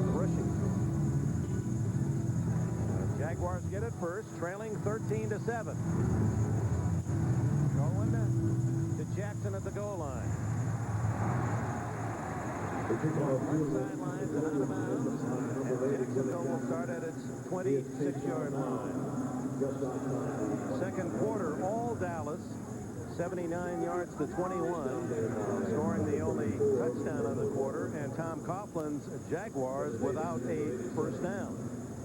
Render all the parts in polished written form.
Jaguars rushing. Jaguars get it first, trailing 13-7. Going to Jackson at the goal line. One sidelines and out of bounds. And Jacksonville will start at its 26-yard line. Second quarter, all Dallas. 79 yards to 21, scoring the only touchdown of the quarter, and Tom Coughlin's Jaguars without a first down.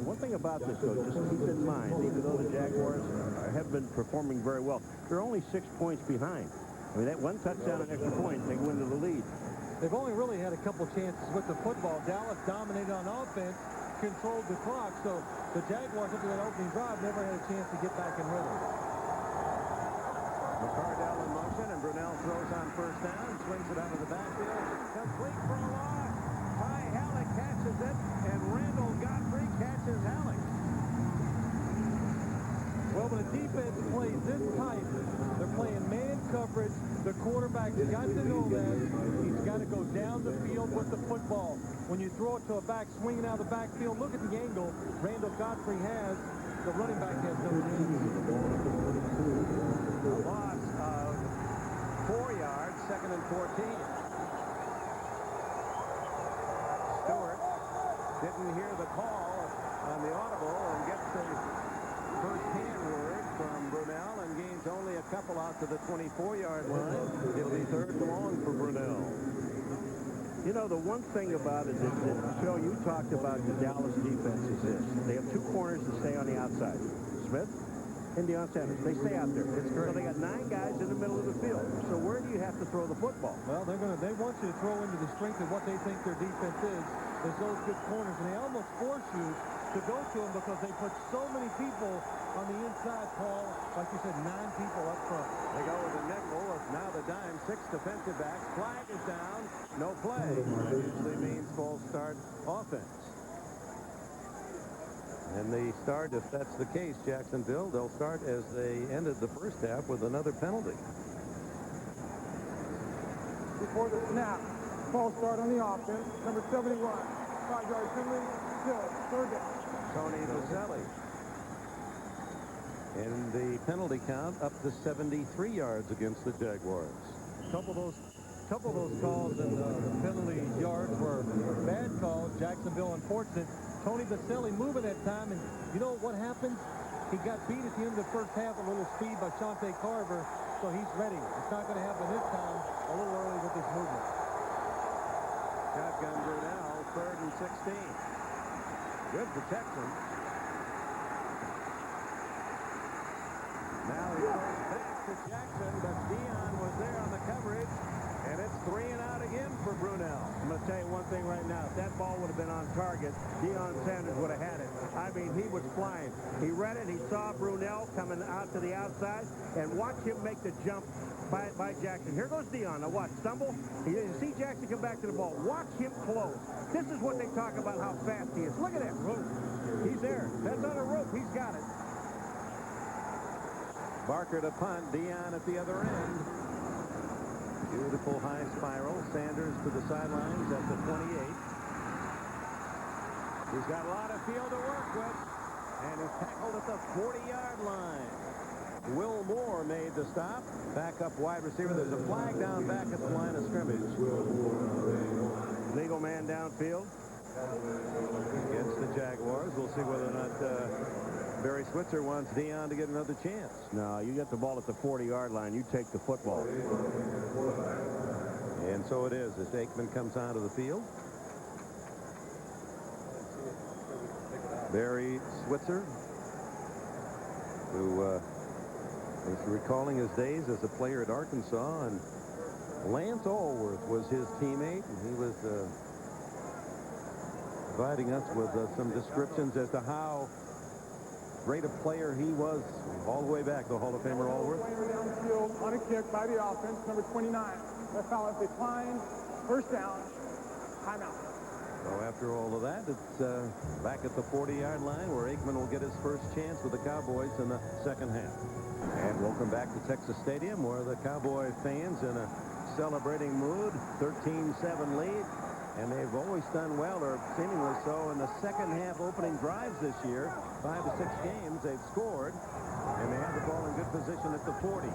One thing about this, though, just keep in mind, even though the Jaguars have been performing very well, they're only 6 points behind. I mean, that one touchdown and extra point, they go into the lead. They've only really had a couple chances with the football. Dallas dominated on offense, controlled the clock, so the Jaguars, after that opening drive, never had a chance to get back in rhythm. McCardell in motion, and Brunell throws on first down, swings it out of the backfield, complete for a loss. Ty Halleck catches it, and Randall Godfrey catches Halleck. Well, when a defense plays this tight, they're playing man coverage. The quarterback's got to know that. He's got to go down the field with the football. When you throw it to a back swinging out of the backfield, look at the angle Randall Godfrey has. The running back has no chance. A loss of 4 yards, 2nd and 14. Stewart didn't hear the call on the audible and gets the first-hand word from Brunell and gains only a couple out to the 24-yard line. It'll be 3rd and long for Brunell. You know, the one thing about it is that, Phil, you talked about the Dallas defense is this. They have 2 corners that stay on the outside. Smith and Deion Sanders. They stay out there. It's great. So they got 9 guys in the middle of the field. So where do you have to throw the football? Well, they want you to throw into the strength of what they think their defense is those good corners. And they almost force you to go to them because they put so many people on the inside, Paul. Like you said, 9 people up front. They go with a nickel. Now the dime. 6 defensive backs. Flag is down. No play. That usually means full start offense. And they start, if that's the case, Jacksonville, they'll start as they ended the first half with another penalty. Before the snap, false start on the offense. Number 71. 5-yard penalty. Still, 3rd down. Tony Vaselli. And the penalty count up to 73 yards against the Jaguars. Couple of those calls and the penalty yards were bad calls. Jacksonville unfortunate. Tony Vaselli moving that time, and you know what happened? He got beat at the end of the first half, a little speed by Shante Carver, so he's ready. It's not going to happen this time, a little early with his movement. Shotgun Brunell, 3rd and 16. Good protection. Now he goes back to Jackson, but Deion was there on the coverage, and it's 3 and out again for Brunell. I'm going to tell you one thing right now. If that ball would have been on target, Deion Sanders would have had it. I mean, he was flying. He read it. He saw Brunell coming out to the outside, and watch him make the jump by Jackson. Here goes Deion. Now what? Stumble? You see Jackson come back to the ball. Watch him close. This is what they talk about, how fast he is. Look at that rope. He's there. That's on a rope. He's got it. Barker to punt. Deion at the other end. Beautiful high spiral. Sanders to the sidelines at the 28. He's got a lot of field to work with. And is tackled at the 40-yard line. Will Moore made the stop. Backup wide receiver. There's a flag down back at the line of scrimmage. Legal man downfield. Against the Jaguars. We'll see whether or not Barry Switzer wants Deion to get another chance. No, you get the ball at the 40-yard line. You take the football. And so it is as Aikman comes onto the field. Barry Switzer, who was recalling his days as a player at Arkansas, and Lance Allworth was his teammate, and he was providing us with some descriptions as to how great a player he was all the way back, the Hall of Famer Allworth. Downfield on a kick by the offense, number 29. That foul is declined. First down. Timeout. So after all of that, it's back at the 40-yard line where Aikman will get his first chance with the Cowboys in the second half. And welcome back to Texas Stadium, where the Cowboy fans in a celebrating mood. 13-7 lead. And they've always done well, or seemingly so, in the second half opening drives this year. 5 to 6 games they've scored, and they have the ball in good position at the 40.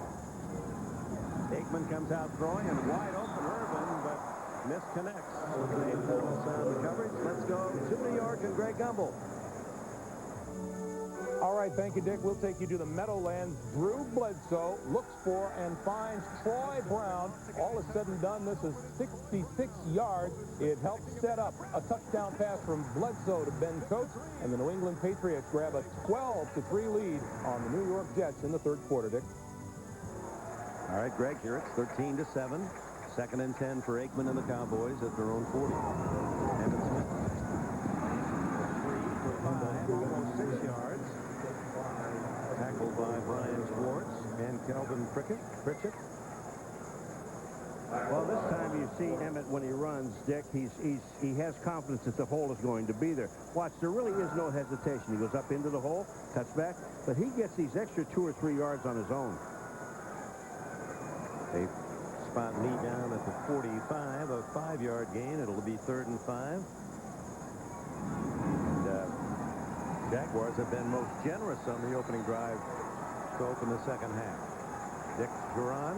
Aikman comes out throwing, and wide open Irvin, but misconnects. They pull sound coverage. Let's go to New York and Greg Gumbel. All right, thank you, Dick. We'll take you to the Meadowlands. Drew Bledsoe looks for and finds Troy Brown. All is said and done, this is 66 yards. It helps set up a touchdown pass from Bledsoe to Ben Coates, and the New England Patriots grab a 12-3 lead on the New York Jets in the third quarter, Dick. All right, Greg, here it's 13-7. 2nd and 10 for Aikman and the Cowboys at their own 40. Emmitt Smith. 3 for 5, almost 6 yards. Tackled by Brian Schwartz and Kelvin Pritchett. Well, this time you see Emmitt when he runs, Dick, he has confidence that the hole is going to be there. Watch, there really is no hesitation. He goes up into the hole, cuts back, but he gets these extra 2 or 3 yards on his own. They spot Lee down at the 45, a 5-yard gain. It'll be 3rd and 5. Jaguars have been most generous on the opening drive to open the second half. Dick Duran,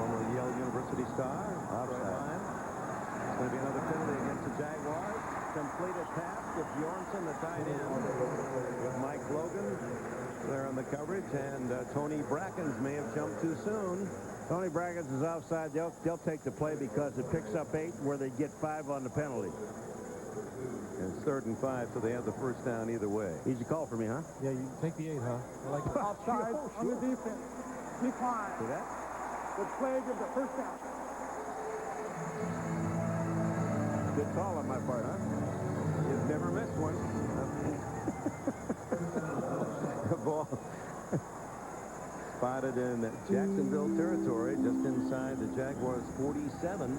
former Yale University star, outside line. It's going to be another penalty against the Jaguars. Completed pass to Bjornson, the tight end, with Mike Logan there on the coverage, and Tony Brackens may have jumped too soon. Tony Brackens is outside. They'll take the play because it picks up 8 where they get 5 on the penalty. And it's 3rd and 5, so they have the first down either way. Easy call for me, huh? Yeah, you take the 8, huh? I like it. Offside on the defense. Decline. See that? The play gives the first down. Good call on my part, huh? You've never missed one. The ball spotted in Jacksonville territory, just inside the Jaguars 47.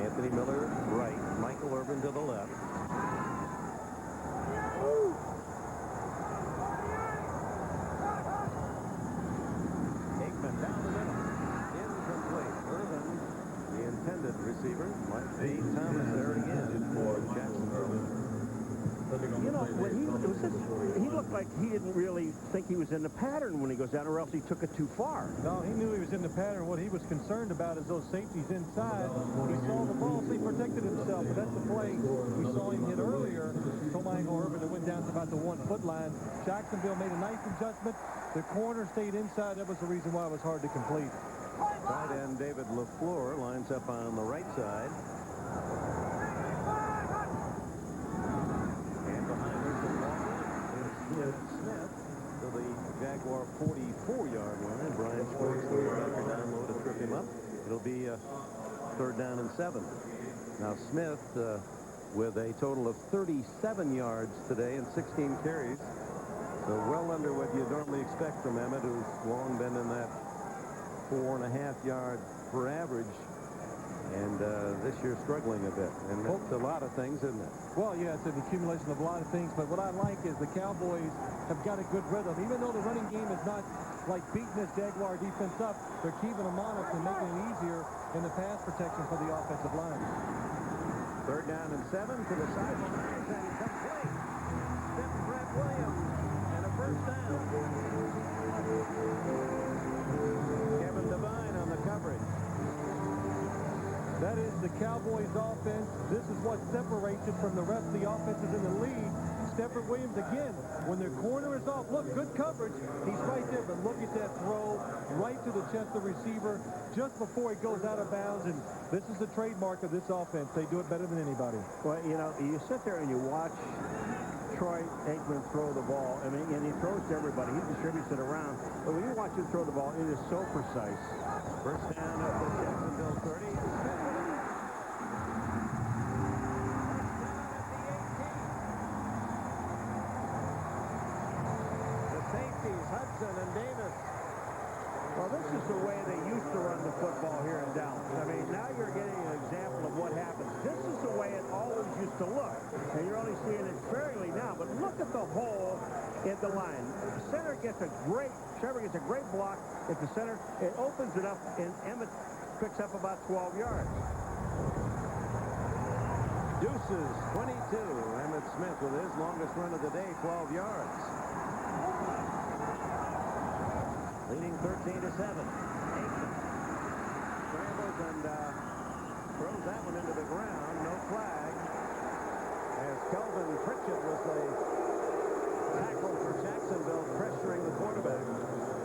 Anthony Miller right, Michael Irvin to the left. Aikman down the middle. Incomplete. Irvin, the intended receiver, might be Thomas there again for Jacksonville. You know, when he looked like he didn't really think he was in the pattern when he goes down, or else he took it too far. No, he knew he was in the pattern. What he was concerned about is those safeties inside. He saw the ball, so he protected himself. But that's the play we saw him hit earlier. Michael Irvin that went down to about the 1-foot line. Jacksonville made a nice adjustment. The corner stayed inside. That was the reason why it was hard to complete. Tight end David LaFleur lines up on the right side. And behind Herschel Walker is Emmitt Smith to the Jaguar 44-yard line. Brian Schwartz, the linebacker, down low to trip him up. It'll be 3rd down and 7. Now Smith with a total of 37 yards today and 16 carries. So well under what you'd normally expect from Emmitt, who's long been in that 4.5 yard per average. And this year struggling a bit. And that's a lot of things, isn't it? Well, yeah, it's an accumulation of a lot of things. But what I like is the Cowboys have got a good rhythm. Even though the running game is not like beating this Jaguar defense up, they're keeping them honest and making it easier in the pass protection for the offensive line. 3rd down and 7 to the sidelines and complete. Stepfret Williams and a first down. Kevin Devine on the coverage. That is the Cowboys offense. This is what separates it from the rest of the offenses in the league. Stepfret Williams again, when their corner is off, look, good coverage. He's right there, but look at that throw right to the chest of the receiver just before he goes out of bounds. And this is the trademark of this offense. They do it better than anybody. Well, you know, you sit there and you watch Troy Aikman throw the ball. I mean, and he throws to everybody. He distributes it around. But when you watch him throw the ball, it is so precise. First down at the Jacksonville 30. Hudson and Davis. Well, this is the way they used to run the football here in Dallas. I mean, now you're getting an example of what happens. This is the way it always used to look. And you're only seeing it sparingly now. But look at the hole in the line. The center gets a great, Trevor gets a great block at the center. It opens it up, and Emmitt picks up about 12 yards. Deuces, 22. Emmitt Smith with his longest run of the day, 12 yards. Leading 13-7. Aikman scrambles and throws that one into the ground. No flag. As Kelvin Pritchett was the tackle for Jacksonville, pressuring the quarterback.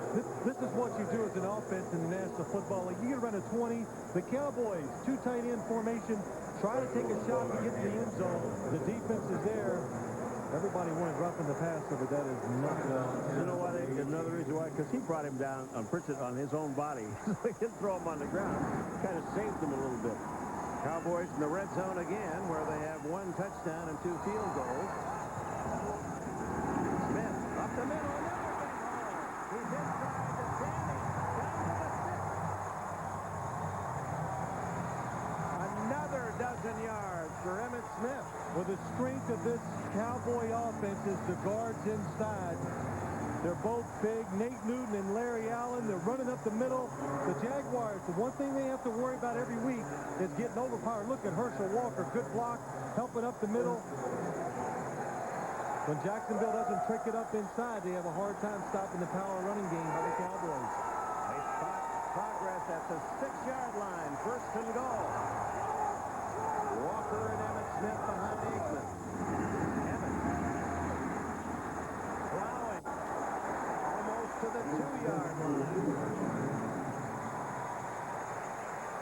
This is what you do as an offense in the National Football League. You get around a 20. The Cowboys, 2 tight end formation, try to take a shot to get to the end zone. The defense is there. Everybody wanted roughing the passer, but that is not You know what? Another reason why, because he brought him down on Pritchett on his own body. So he didn't throw him on the ground. Kind of saved him a little bit. Cowboys in the red zone again, where they have 1 touchdown and 2 field goals. Smith up the middle. He's inside the 10. Down to the 6. Another dozen yards for Emmitt Smith. Well, the strength of this Cowboy offense is the guards inside. They're both big. Nate Newton and Larry Allen, they're running up the middle. The Jaguars, the one thing they have to worry about every week is getting overpowered. Look at Herschel Walker, good block, helping up the middle. When Jacksonville doesn't trick it up inside, they have a hard time stopping the power running game by the Cowboys. They spot progress at the 6-yard line. First and goal. Walker and Emmitt Smith behind Aikman. Emmitt plowing almost to the 2-yard line.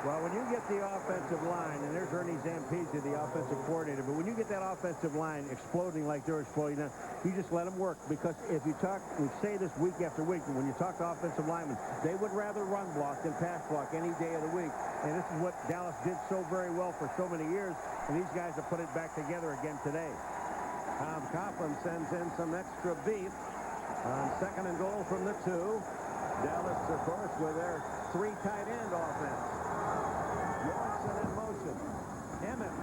Well, when you get the offensive line, and there's Ernie Zampese, the offensive coordinator, but when you get that offensive line exploding like they're exploding now, you just let them work. Because if you talk, we say this week after week, when you talk to offensive linemen, they would rather run block than pass block any day of the week. And this is what Dallas did so very well for so many years, and these guys have put it back together again today. Tom Coughlin sends in some extra beef on 2nd and goal from the 2. Dallas, of course, with their 3 tight end offense. Bjornson in motion. Emmitt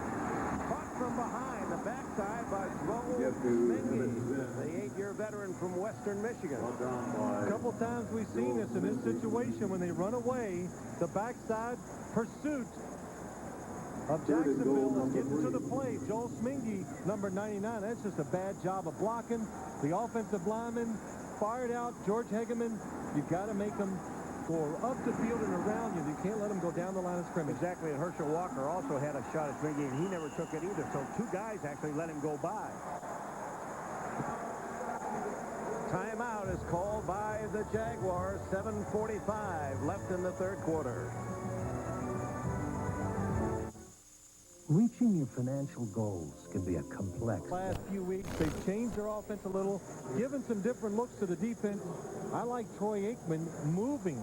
caught from behind, the backside by Troy Aikman, the 8-year veteran from Western Michigan. A couple times we've seen this in this situation when they run away, the backside pursuit of Jacksonville is getting to the play. Joel Smingy, number 99, that's just a bad job of blocking. The offensive lineman fired out. George Hegeman, you got to make them go up the field and around you. You can't let them go down the line of scrimmage. Exactly, and Herschel Walker also had a shot at Smingy, and he never took it either. So 2 guys actually let him go by. Timeout is called by the Jaguars. 7:45 left in the 3rd quarter. Reaching your financial goals can be a complex. Last few weeks, they've changed their offense a little, given some different looks to the defense. I like Troy Aikman moving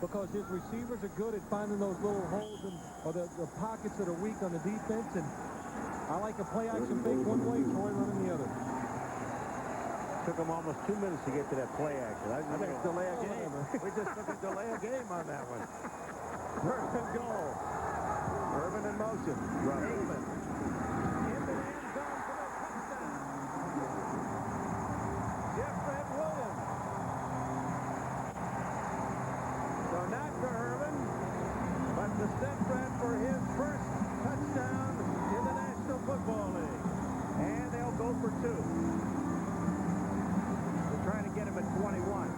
because his receivers are good at finding those little holes or the pockets that are weak on the defense. And I like a play-action fake one way, Troy running the other. Took him almost 2 minutes to get to that play action. I think delay a game. We just took a delay a game on that one. 1st and goal. Irvin in motion. Aikman. In the end zone for the touchdown. Stepfret Williams. So not to Irvin, but to Stepfret for his first touchdown in the National Football League. And they'll go for 2. They're trying to get him at 21.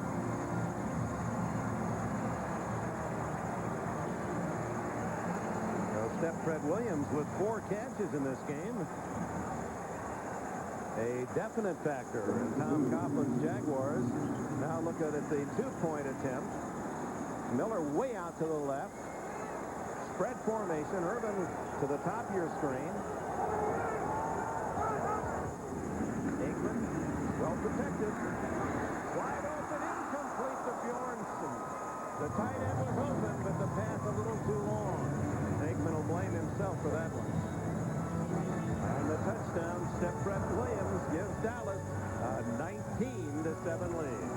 Stepfret Williams with 4 catches in this game. A definite factor in Tom Coughlin's Jaguars. Now look at the 2-point attempt. Miller way out to the left. Spread formation. Irvin to the top of your screen. Aikman, well protected. Wide open, incomplete to Bjornson. The tight end was open, but the pass a little too long. Aikman will blame himself for that one. And the touchdown, Stepfret Williams gives Dallas a 19-7 lead.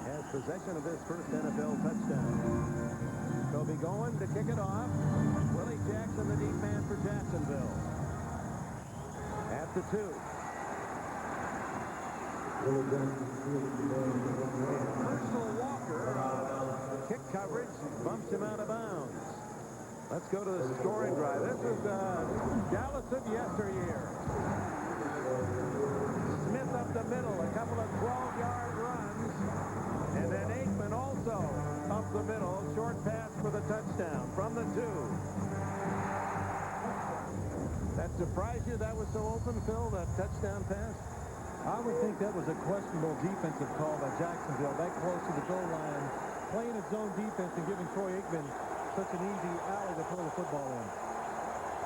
Has possession of his first NFL touchdown. They'll be going to kick it off. Willie Jackson, the deep man for Jacksonville. At the 2. Herschel Walker, kick coverage, bumps him out of bounds. Let's go to the scoring drive. This is Dallas of yesteryear. Smith up the middle, a couple of 12-yard runs. And then Aikman also up the middle, short pass for the touchdown from the 2. That surprised you that was so open, Phil, that touchdown pass? I would think that was a questionable defensive call by Jacksonville, that close to the goal line, playing its own defense and giving Troy Aikman such an easy alley to throw the football in.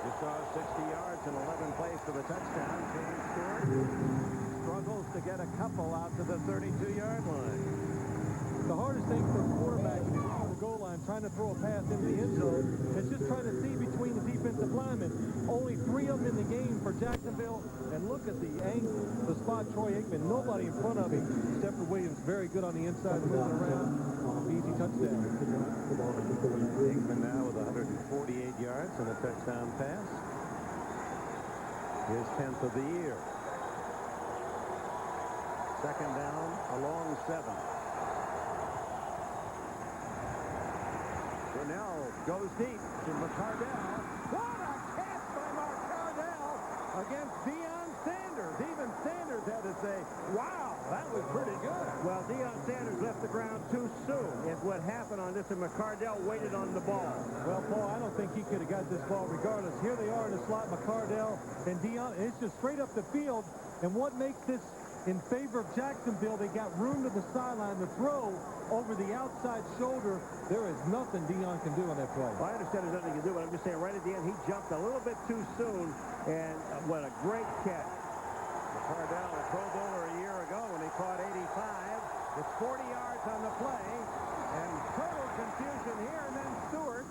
You saw 60 yards and 11 plays for the touchdown. James Stewart struggles to get a couple out to the 32-yard line. The hardest thing for a quarterback when he's on the goal line trying to throw a pass into the end zone is just trying to see between the defensive linemen. Only 3 of them in the game for Jacksonville. And look at the angle, the spot Troy Aikman. Nobody in front of him. Stepfret Williams very good on the inside, moving around. Easy touchdown. Aikman now with 148 yards and a touchdown pass. His 10th of the year. Second down, a long 7. Brunell goes deep to McCardell. What a catch by McCardell against Deion Sanders. Even Sanders had to say, wow, that was pretty good. Well, Deion Sanders left the ground too soon. Is what happened on this, and McCardell waited on the ball. Well, Paul, I don't think he could have got this ball regardless. Here they are in the slot, McCardell and Deion. It's just straight up the field. And what makes this in favor of Jacksonville, they got room to the sideline to throw over the outside shoulder. There is nothing Deion can do on that play. Well, I understand there's nothing he can do, but I'm just saying right at the end, he jumped a little bit too soon, and what a great catch. McCardell, a Pro Bowler a year ago when he caught 85. It's 40 yards on the play, and total confusion here, and then Stewart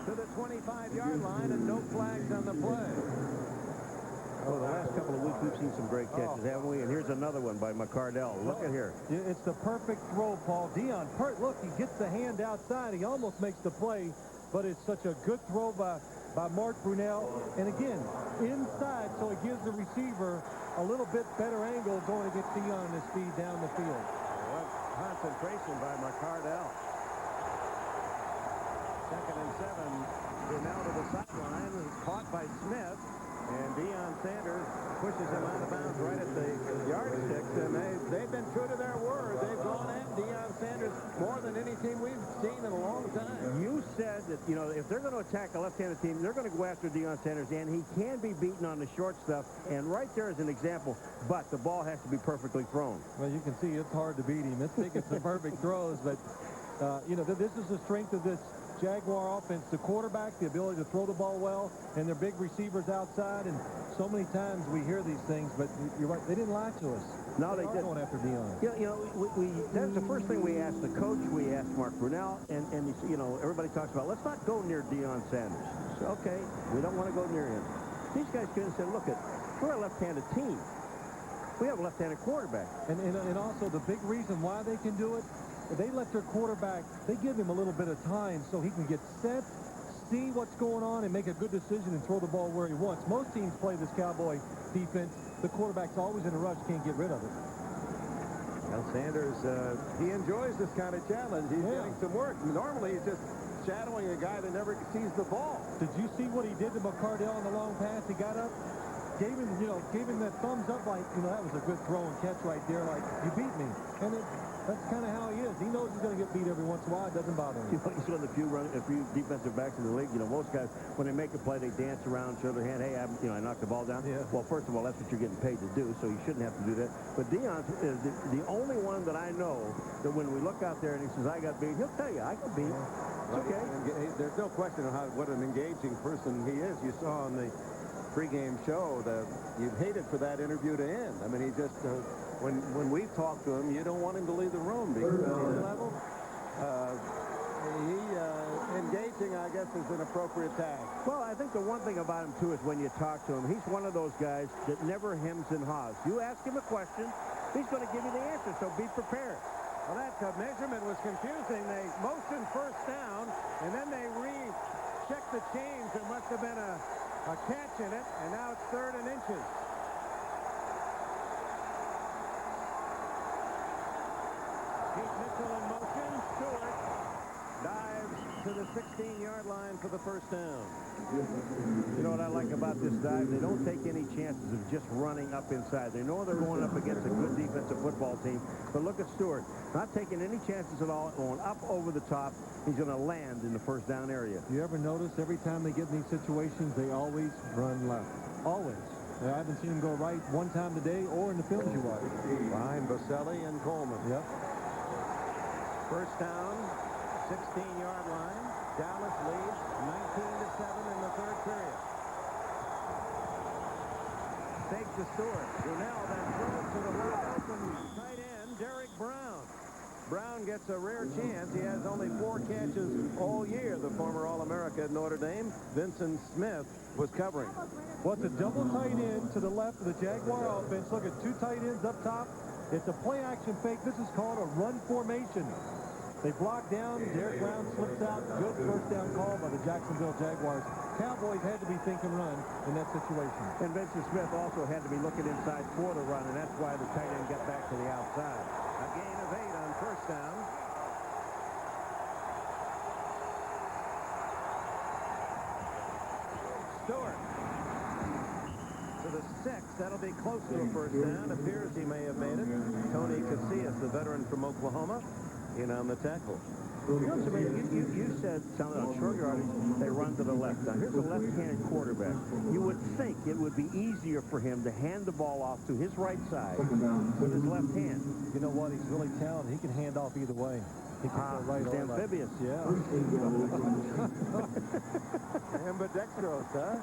to the 25-yard line, and no flags on the play. Oh, the last couple of weeks we've seen some great catches, haven't we? And here's another one by McCardell. Look at here. It's the perfect throw, Paul. Deion, look, he gets the hand outside. He almost makes the play, but it's such a good throw by Mark Brunell. And again, inside, so it gives the receiver a little bit better angle going to get Deion and his speed down the field. What concentration by McCardell. Second and 7. Brunell to the sideline. Is caught by Smith. And Deion Sanders pushes him out of bounds right at the yardsticks, and they've been true to their word. They've gone at Deion Sanders more than any team we've seen in a long time. You said that, you know, if they're going to attack a left-handed team, they're going to go after Deion Sanders, and he can be beaten on the short stuff, and right there is an example, but the ball has to be perfectly thrown. Well, you can see it's hard to beat him. It's making some perfect throws, but, you know, this is the strength of this Jaguar offense, the quarterback, the ability to throw the ball well, and their big receivers outside. And so many times we hear these things, but you're right, they didn't lie to us. No, they didn't. Going after Deion. You know, that's the first thing we asked the coach. We asked Mark Brunell, and you know, everybody talks about, let's not go near Deion Sanders. So, okay, we don't want to go near him. These guys came and said, look, we're a left-handed team. We have a left-handed quarterback. And also the big reason why they can do it, they let their quarterback, they give him a little bit of time so he can get set, see what's going on, and make a good decision and throw the ball where he wants. Most teams play this Cowboy defense. The quarterback's always in a rush, can't get rid of it. Well, Sanders, he enjoys this kind of challenge. He's getting some work. Normally, he's just shadowing a guy that never sees the ball. Did you see what he did to McCardell on the long pass? He got up, gave him that thumbs up, like, you know, that was a good throw and catch right there, like, you beat me. And that's kind of how he is. He knows he's going to get beat every once in a while. It doesn't bother him. You know, he's one of the few defensive backs in the league. You know, most guys, when they make a play, they dance around, show their hand. Hey, I knocked the ball down. Yeah. Well, first of all, that's what you're getting paid to do, so you shouldn't have to do that. But Deion is the only one that I know that when we look out there and he says, I got beat, he'll tell you, I got beat. It's okay. There's no question of what an engaging person he is. You saw on the pregame show that you'd hated for that interview to end. I mean, he just, when we talk to him, you don't want him to leave the room because at his level, engaging, I guess, is an appropriate tag. Well, I think the one thing about him, too, is when you talk to him, he's one of those guys that never hems and haws. You ask him a question, he's going to give you the answer, so be prepared. Well, that measurement was confusing. They motioned first down, and then they rechecked the chains. There must have been a catch in it, and now it's 3rd and inches. Mitchell in motion. Stewart dives to the 16-yard line for the first down. You know what I like about this dive? They don't take any chances of just running up inside. They know they're going up against a good defensive football team. But look at Stewart. Not taking any chances at all. Going up over the top. He's going to land in the first down area. You ever notice every time they get in these situations, they always run left? Always. I haven't seen him go right one time today or in the films you watch. Behind Baselli and Coleman. Yep. First down, 16-yard line. Dallas leads 19-7 in the third period. Fake to Stewart. Brunell then throws to the wide open tight end, Derek Brown. Brown gets a rare chance. He has only 4 catches all year, the former All-America at Notre Dame. Vincent Smith was covering. Well, it's a double tight end to the left of the Jaguar offense. Look at 2 tight ends up top. It's a play-action fake. This is called a run formation. They block down. Derek Brown slips out. Good first down call by the Jacksonville Jaguars. Cowboys had to be thinking run in that situation. And Vincent Smith also had to be looking inside for the run, and that's why the tight end got back to the outside. A gain of 8 on first down. Stewart to the 6. That'll be close to a first down. Appears he may have made it. Tony Casillas, the veteran from Oklahoma, in on the tackle. You know what's amazing? You said something on short yardage, they run to the left. Now, here's a left-handed quarterback. You would think it would be easier for him to hand the ball off to his right side with his left hand. You know what? He's really talented. He can hand off either way. He can go right He's or left. amphibious. Yeah. Ambidextrous, huh?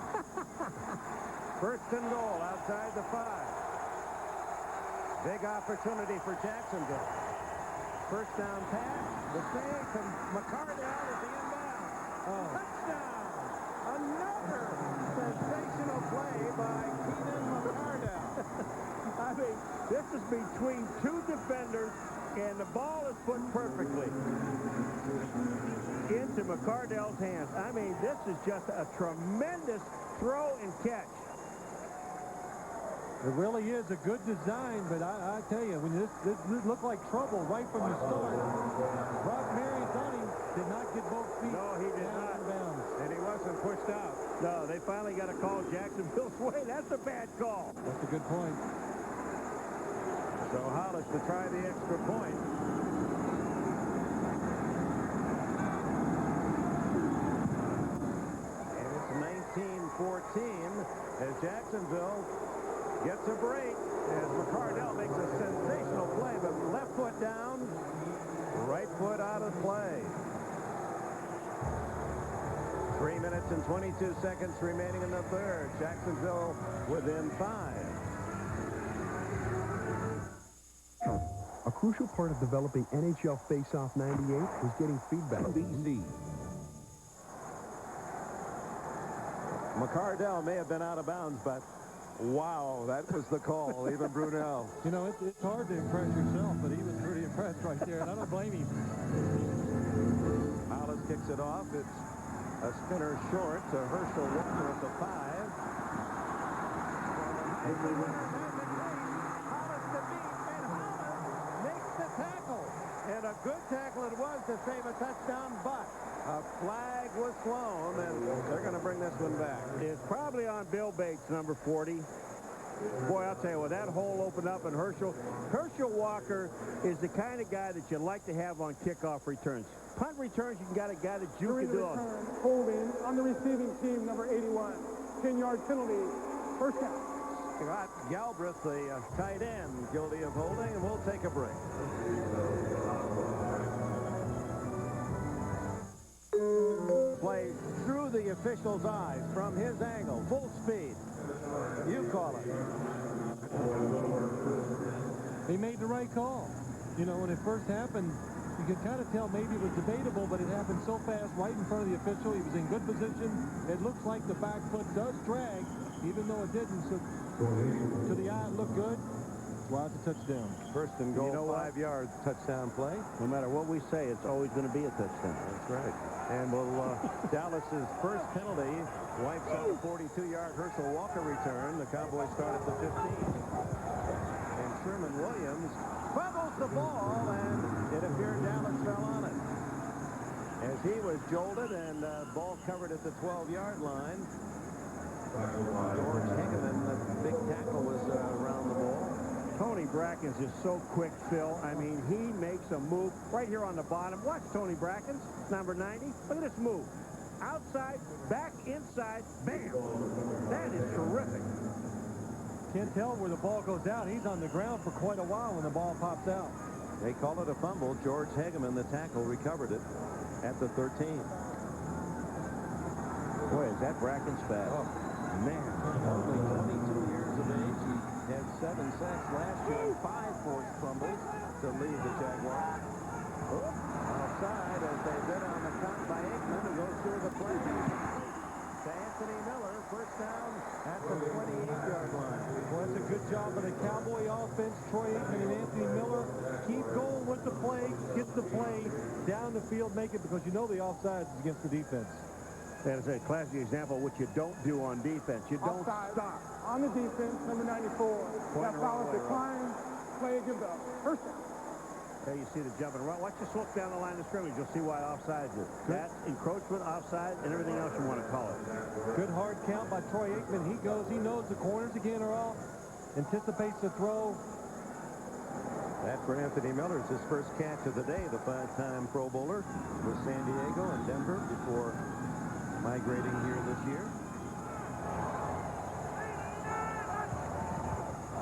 First and goal outside the 5. Big opportunity for Jacksonville. First down pass, the fake from McCardell at the inbound. Touchdown! Another sensational play by Keenan McCardell. I mean, this is between 2 defenders, and the ball is put perfectly into McCardell's hands. I mean, this is just a tremendous throw and catch. It really is a good design, but I tell you, when this looked like trouble right from the start. Brock Marion did not get both feet. No, he did not. Bounds. And he wasn't pushed out. No, they finally got a call Jacksonville's way. That's a bad call. That's a good point. So Hollis to try the extra point. And it's 19-14 as Jacksonville gets a break as McCardell makes a sensational play, but left foot down, right foot out of play. 3 minutes and 22 seconds remaining in the third. Jacksonville within 5. A crucial part of developing NHL Face-Off 98 was getting feedback. BC. McCardell may have been out of bounds, but wow, that was the call, even Brunell. You know, it's hard to impress yourself, but he was pretty impressed right there, and I don't blame him. Hollis kicks it off. It's a spinner short to Herschel Walker at the 5. Hollis to beat, and Hollis makes the tackle. And a good tackle it was to save a touchdown, but a flag was flown, and they're going to bring this one back. It's probably on Bill Bates, number 40. Boy, I'll tell you what, that hole opened up, and Herschel Walker is the kind of guy that you like to have on kickoff returns. Punt returns, you got a guy that you can do. Holding on the receiving team, number 81. 10-yard penalty. First down. Scott Galbraith, the tight end, guilty of holding, and we'll take a break. Play through the official's eyes from his angle, full speed. You call it. He made the right call. You know, when it first happened, you could kind of tell maybe it was debatable, but it happened so fast right in front of the official. He was in good position. It looks like the back foot does drag, even though it didn't. So to the eye, it looked good. Wow, it's a touchdown. First and goal, 5 yards, touchdown play. No matter what we say, it's always going to be a touchdown. That's right. And Dallas's first penalty wipes out a 42-yard Herschel Walker return. The Cowboys start at the 15. And Sherman Williams fumbles the ball, and it appeared Dallas fell on it. As he was jolted and ball covered at the 12-yard line. George Hickman, the big tackle, was around the ball. Tony Brackens is so quick, Phil. I mean, he makes a move right here on the bottom. Watch Tony Brackens, number 90. Look at this move. Outside, back, inside, bam. That is terrific. Can't tell where the ball goes out. He's on the ground for quite a while when the ball pops out. They call it a fumble. George Hageman, the tackle, recovered it at the 13. Boy, is that Brackens fast. Oh, man. Only 22 years of age. He had 7 sacks last year and 5 forced fumbles to lead the Jaguars. Outside as they bid on the count by Aikman, who goes through the play. To Anthony Miller, first down at the 28-yard line. Well, that's a good job by the Cowboy offense. Troy Aikman and Anthony Miller keep going with the play, get the play down the field, make it, because you know the offside is against the defense. That is a classic example of what you don't do on defense. You don't Offside stop. on the defense, number 94. That foul is declined. Play against the Herschel. There you see the jumping around. Watch this look down the line of scrimmage. You'll see why offside is. That's encroachment, offside, and everything else you want to call it. Good hard count by Troy Aikman. He goes, he knows the corners again are off, anticipates the throw. That for Anthony Miller is his first catch of the day, the 5-time Pro Bowler with San Diego and Denver before migrating here this year.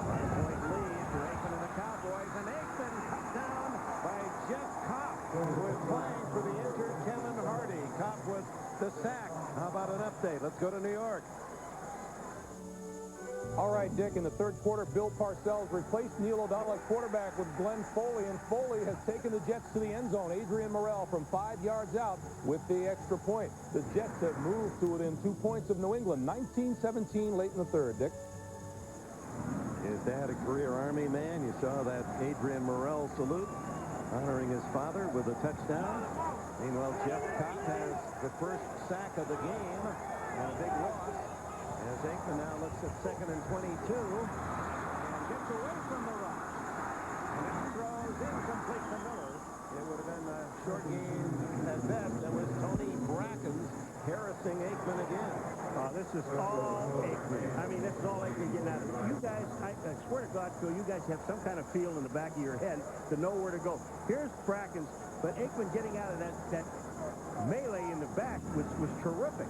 5-point lead for Aikman and the Cowboys, and Aikman cut down by Jeff Kopp, who is playing for the injured Kevin Hardy. Kopp with the sack. How about an update? Let's go to New York. All right, Dick, in the third quarter, Bill Parcells replaced Neil O'Donnell at quarterback with Glenn Foley, and Foley has taken the Jets to the end zone. Adrian Morrell from 5 yards out with the extra point. The Jets have moved to within 2 points of New England, 19-17 late in the third, Dick. His dad, a career Army man. You saw that Adrian Morrell salute, honoring his father with a touchdown. Meanwhile, Jeff Kopp has the first sack of the game and a big loss. As Aikman now looks at 2nd and 22 and gets away from the rush. And it throws incomplete to Miller. It would have been a short game at best. That was Tony Brackens harassing Aikman again. This is all Aikman. I mean, this is all Aikman getting out of it. You guys, I swear to God, Phil, you guys have some kind of feel in the back of your head to know where to go. Here's Brackens, but Aikman getting out of that melee in the back was terrific.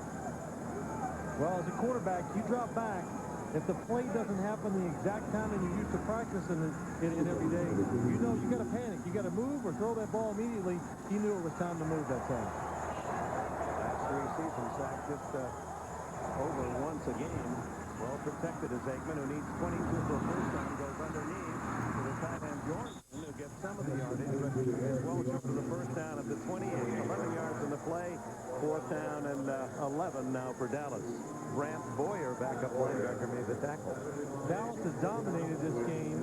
Well, as a quarterback, you drop back. If the play doesn't happen the exact time and you're used to practicing it every day, you know you got to panic. You got to move or throw that ball immediately. He knew it was time to move that time. Last 3 seasons, sacked just over once a game. Well protected is Aikman, who needs 22 for a first down, goes underneath to the tight end Bjornson, who gets some of the yardage, but is well short of the first down at the 28. 11 yards in the play. 4th down and 11 now for Dallas. Brant Boyer, backup linebacker, made the tackle. Dallas has dominated this game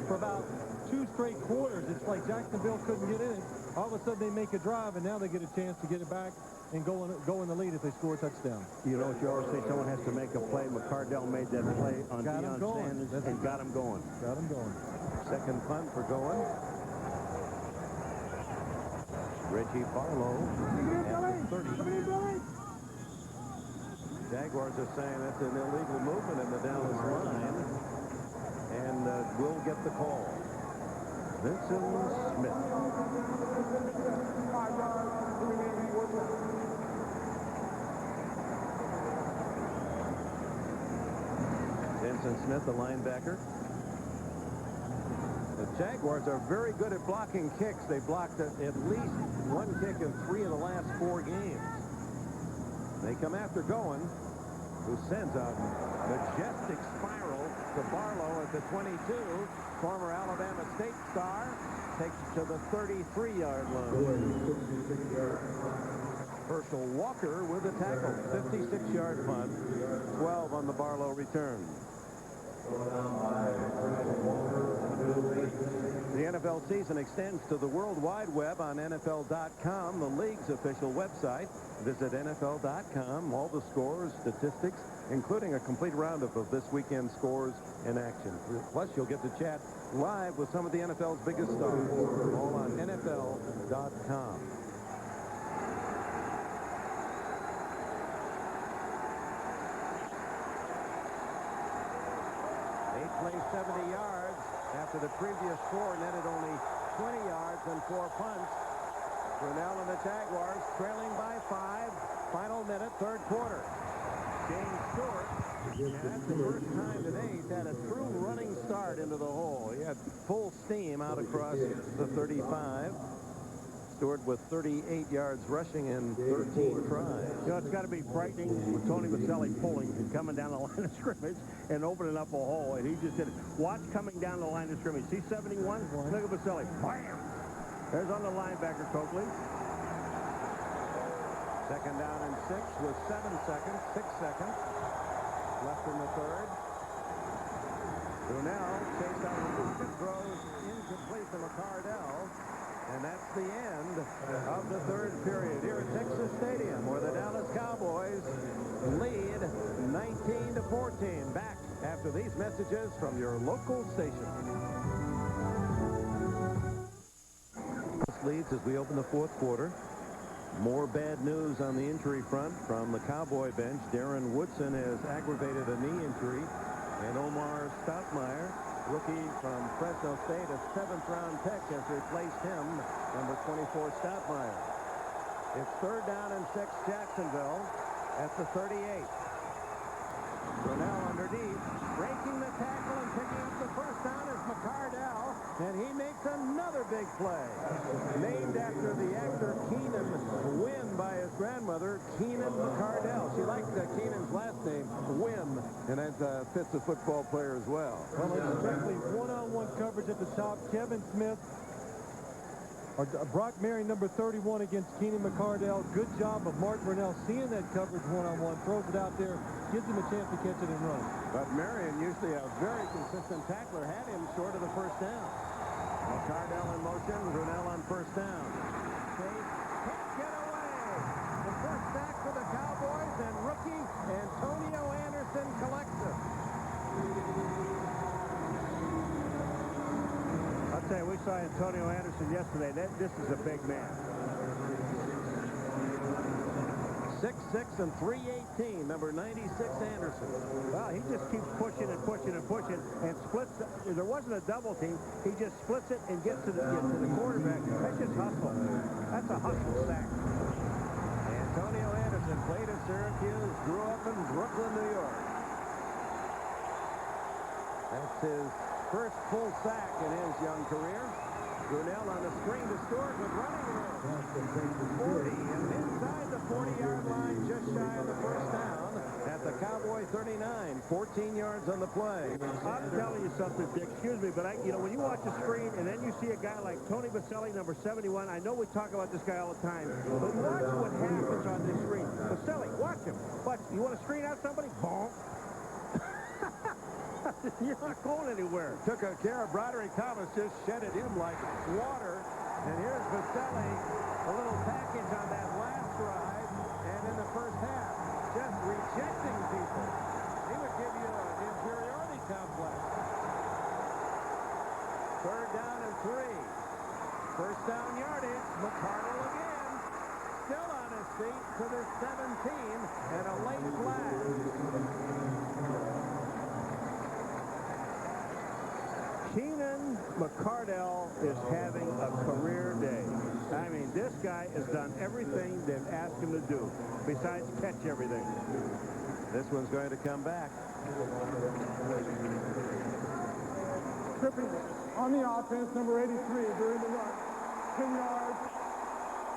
for about 2 straight quarters. It's like Jacksonville couldn't get in it. All of a sudden they make a drive, and now they get a chance to get it back and go in the lead if they score a touchdown. You know what you always say, someone has to make a play. McCardell made that play on Deion Sanders and got him going. Got him going. Second punt for going. Richie Barlow at the 30. Jaguars are saying that's an illegal movement in the Dallas line, and will get the call. Vincent Smith. 5 yards, remaining, 4 yards. Vincent Smith, the linebacker. The Jaguars are very good at blocking kicks. They blocked at least 1 kick in 3 of the last 4 games. They come after Goen, who sends a majestic spiral to Barlow at the 22. Former Alabama State star takes to the 33-yard line. Herschel Walker with a tackle. 56-yard punt. 12 on the Barlow return. The NFL season extends to the World Wide Web on NFL.com, the league's official website. Visit NFL.com. All the scores, statistics, including a complete roundup of this weekend's scores and action. Plus, you'll get to chat live with some of the NFL's biggest stars. All on NFL.com. Plays 70 yards after the previous 4 netted only 20 yards and 4 punts. Brunell and the Jaguars trailing by 5. Final minute, third quarter. James Stewart, and that's the first time today he's had a true running start into the hole. He had full steam out across the 35. Stewart with 38 yards rushing and 13 tries. You know, it's got to be frightening with Tony Baselli pulling and coming down the line of scrimmage and opening up a hole, and he just did it. Watch coming down the line of scrimmage. See 71? Look at Baselli. Bam! There's on the linebacker, Coakley. Second down and 6 with 6 seconds left in the third. Brunell chased out the throws incomplete to McCardell. And that's the end of the third period here at Texas Stadium, where the Dallas Cowboys lead 19-14. Back after these messages from your local station. Leads as we open the fourth quarter. More bad news on the injury front from the Cowboy bench. Darren Woodson has aggravated a knee injury, and Omar Stoudemire, rookie from Fresno State, a 7th-round pick, has replaced him, number 24, Stoudemire. It's third down and 6, Jacksonville at the 38. Brunell underneath, breaking the tackle and picking up the first down is McCardell, and he makes another big play. Named after the actor Keenan Wynn by his grandmother, Keenan McCardell. She liked Keenan's last name, Wynn, and that fits a football player as well. Well, it's strictly one-on-one coverage at the top. Kevin Smith, or Brock Mary, number 31 against Keenan McCardell. Good job of Mark Brunell seeing that coverage one-on-one, throws it out there, gives him a chance to catch it and run. But Marion, usually a very consistent tackler, had him short of the first down. McCardell in motion, Brunell on first down. Chase can't get away. The first sack for the Cowboys, and rookie Antonio Anderson collects it. I'll tell you, we saw Antonio Anderson yesterday. This is a big man. 6'6" and 318, number 96 Anderson. Well, he just keeps pushing and pushing and pushing and splits. There wasn't a double team. He just splits it and gets to the quarterback. That's just hustle. That's a hustle sack. Antonio Anderson played at Syracuse, grew up in Brooklyn, New York. That's his first full sack in his young career. Brunell on the screen to Stewart with running room. 40 and inside the 40-yard line, just shy of the first down at the Cowboy 39. 14 yards on the play. I'm telling you something, Dick. Excuse me, but when you watch the screen and then you see a guy like Tony Baselli, number 71, I know we talk about this guy all the time, but watch what happens on this screen. Baselli, watch him. Watch. You want to screen out somebody? Bonk. You're not going anywhere. Took a care of Broderick Thomas, just shedded him like water. And here's Baselli, a little package on that last drive, and in the first half, just rejecting people. He would give you an inferiority complex. Third down and 3. First down yardage, McCardell again. Still on his feet to the 17, and a late flag. Keenan McCardell is having a career day. I mean, this guy has done everything they've asked him to do, besides catch everything. This one's going to come back. Tripping on the offense, number 83 during the run. 10 yards.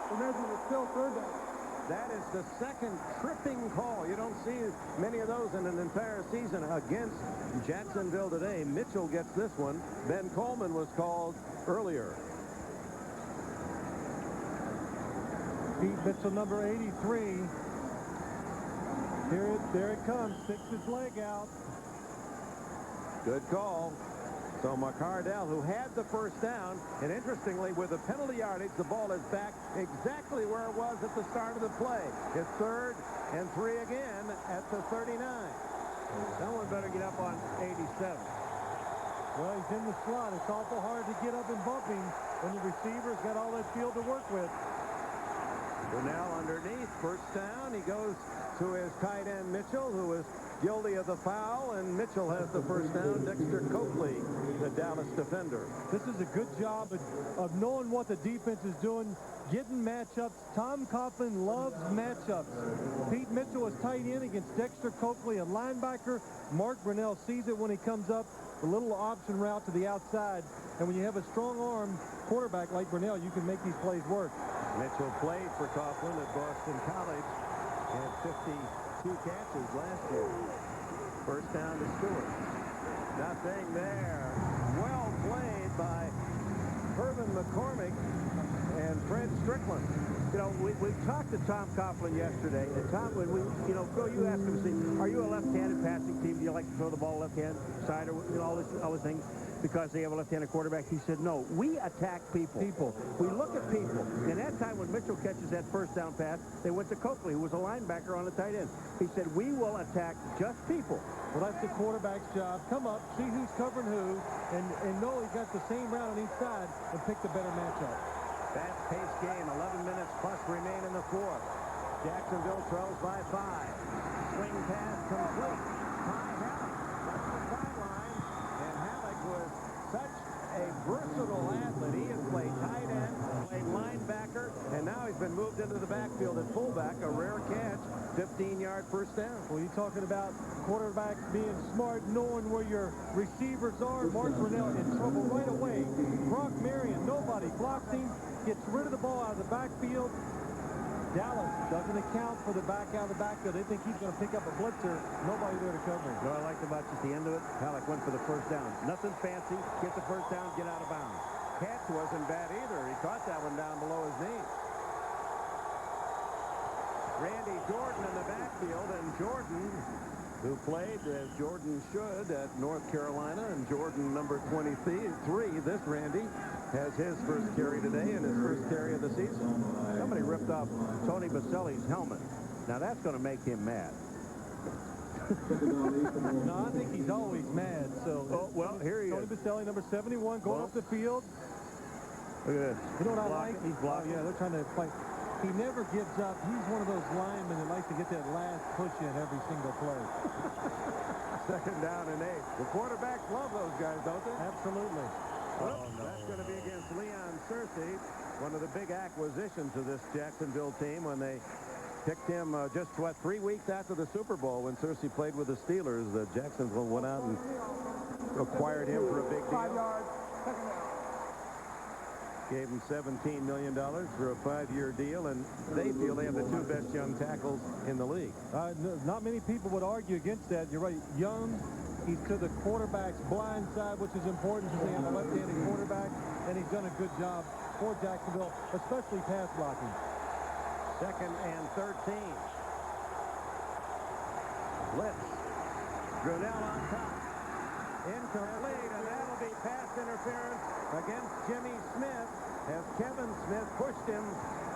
The measure is still third down. That is the second tripping call. You don't see many of those in an entire season against Jacksonville today. Mitchell gets this one. Ben Coleman was called earlier. Pete Mitchell, number 83. There it comes. Sticks his leg out. Good call. So McCardell, who had the first down, and interestingly, with the penalty yardage, the ball is back exactly where it was at the start of the play. It's 3rd and 3 again at the 39. Someone better get up on 87. Well, he's in the slot. It's awful hard to get up and bump him when the receiver's got all that field to work with. Brunell underneath, first down. He goes to his tight end Mitchell, who is guilty of the foul, and Mitchell has the first down. Dexter Coakley, the Dallas defender. This is a good job of knowing what the defense is doing, getting matchups. Tom Coughlin loves matchups. Pete Mitchell is tight end against Dexter Coakley, a linebacker. Mark Brunell sees it when he comes up, a little option route to the outside. And when you have a strong arm quarterback like Brunell, you can make these plays work. Mitchell played for Coughlin at Boston College. He had 52 catches last year. First down to Stewart. Nothing there. Well played by Herman McCormick and Fred Strickland. You know, we talked to Tom Coughlin yesterday, and Tom, when Phil, you asked him, see, are you a left-handed passing team? Do you like to throw the ball left-hand side, or all these things? Because they have a left-handed quarterback. He said, no, we attack people. We look at people. And that time when Mitchell catches that first down pass, they went to Coakley, who was a linebacker on the tight end. He said, we will attack just people. Well, that's the quarterback's job. Come up, see who's covering who, and know he's got the same route on each side and pick the better matchup. Fast-paced game, 11 minutes plus remain in the 4th. Jacksonville trails by 5. Swing pass complete. High Halleck left the sideline, and Halleck was such a versatile athlete. He has played tight end, played linebacker, and now he's been moved into the backfield at fullback. A rare catch, 15-yard first down. Well, you're talking about quarterbacks being smart, knowing where your receivers are. Mark Brunell in trouble right away. Brock Marion, nobody blocks him, gets rid of the ball out of the backfield. Dallas doesn't account for the back out of the backfield. They think he's going to pick up a blitzer. Nobody there to cover him. What I liked about just the end of it, Halleck went for the first down. Nothing fancy. Get the first down, get out of bounds. Catch wasn't bad either. He caught that one down below his knee. Randy Jordan in the backfield, and Jordan, who played as Jordan should at North Carolina, and Jordan number 23, this Randy, has his first carry today and his first carry of the season. Somebody ripped off Tony Baselli's helmet. Now that's going to make him mad. No, I think he's always mad. So, well, here he Tony is. Baselli, number 71, going up the field. Look at this. You know what I like? He's blocking. Yeah, they're trying to fight. He never gives up. He's one of those linemen that likes to get that last push in every single play. Second down and 8. The quarterbacks love those guys, don't they? Absolutely. Oh, no. That's going to be against Leon Searcy, one of the big acquisitions of this Jacksonville team when they picked him just, 3 weeks after the Super Bowl when Searcy played with the Steelers. Jacksonville went out and acquired him for a big 5 deal. yards, second down. Gave him $17 million for a 5-year deal, and they feel they have the 2 best young tackles in the league. Not many people would argue against that. You're right. Young, he's to the quarterback's blind side, which is important because they have a left-handed quarterback, and he's done a good job for Jacksonville, especially pass blocking. Second and 13. Blitz. Brunell on top. Incomplete, and that'll be pass interference against Jimmy Smith as Kevin Smith pushed him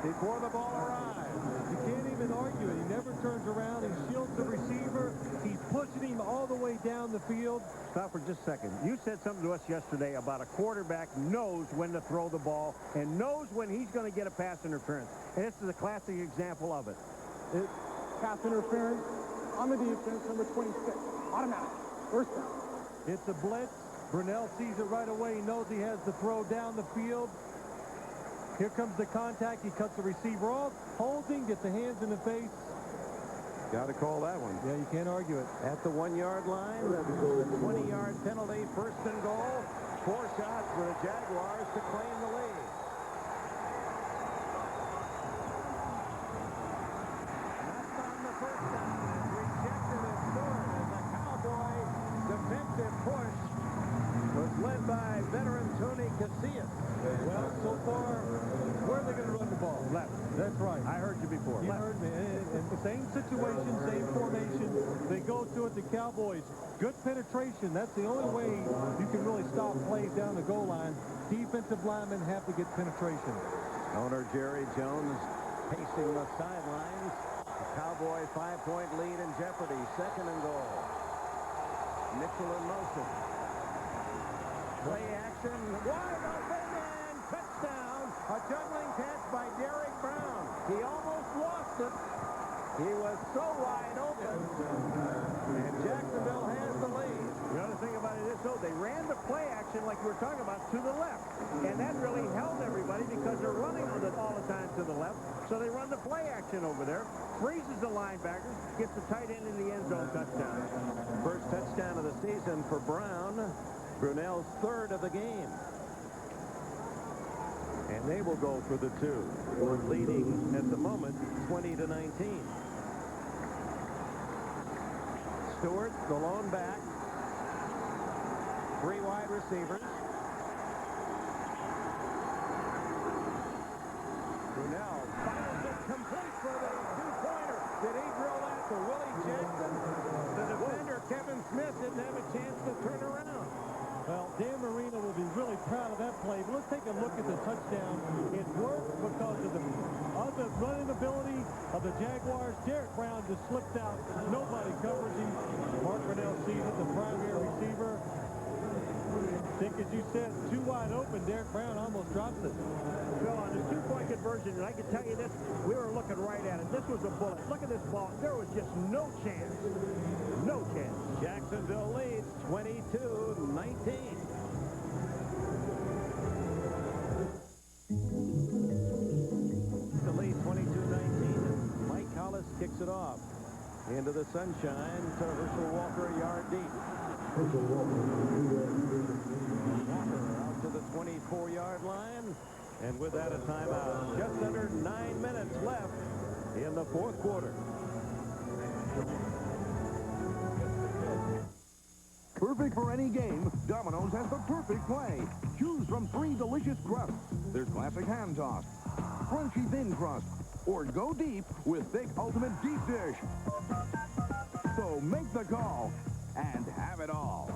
before the ball arrived. You can't even argue it. He never turns around. He shields the receiver. He's pushing him all the way down the field. Stop for just a second. You said something to us yesterday about a quarterback knows when to throw the ball and knows when he's going to get a pass interference. And this is a classic example of it. Pass interference on the defense, number 26. Automatic. First down. It's a blitz. Brunell sees it right away. He knows he has to throw down the field. Here comes the contact. He cuts the receiver off, holds him, gets the hands in the face. Got to call that one. Yeah, you can't argue it. At the 1-yard line, the 20-yard penalty, first and goal. 4 shots for the Jaguars to claim the lead. That's on the first down. It's rejected at Stewart as the Cowboys defensive push was led by veteran Tony Casillas. Well, so far, where are they going to run the ball? Left. That's right. I heard you before. You Left. heard me. And it's Same situation, same formation. They go to it, the Cowboys. Good penetration. That's the only way you can really stop plays down the goal line. Defensive linemen have to get penetration. Owner Jerry Jones pacing the sidelines. The Cowboy 5-point lead in jeopardy. 2nd and goal. Mitchell in motion. Play action. Wide open and touchdown. A juggling catch by Derek Brown. He almost lost it. He was so wide open. And Jacksonville has the lead. The other thing about it is, though, they ran the play action like we were talking about to the left. And that really held everybody because they're running with it all the time to the left. So they run the play action over there. Freezes the linebackers. Gets the tight end in the end zone touchdown. First touchdown of the season for Brown. Brunell's 3rd of the game. And they will go for the 2. We're leading at the moment 20-19. Stewart, the lone back. 3 wide receivers. Brunell fires it complete for the 2-pointer. Did he drill that to Willie Jackson? The defender, Kevin Smith, didn't have a chance to turn around. Well, Dan Marino will be really proud of that play. But let's take a look at the touchdown. It worked because of the running ability of the Jaguars. Derek Brown just slipped out. Nobody covers him. Mark Brunell sees it, the primary receiver. I think, as you said, too wide open. Derek Brown almost drops it. Well, on the 2-point conversion, and I can tell you this, we were looking right at it. This was a bullet. Look at this ball. There was just no chance. No chance. Jacksonville leads 22-19. The lead 22-19. Mike Hollis kicks it off into the sunshine to Herschel Walker, a yard deep. Walker out to the 24-yard line, and with that a timeout. Just under 9 minutes left in the 4th quarter. Perfect for any game, Domino's has the perfect play. Choose from 3 delicious crusts. There's classic hand toss, crunchy thin crust, or go deep with thick ultimate deep dish. So make the call and have it all.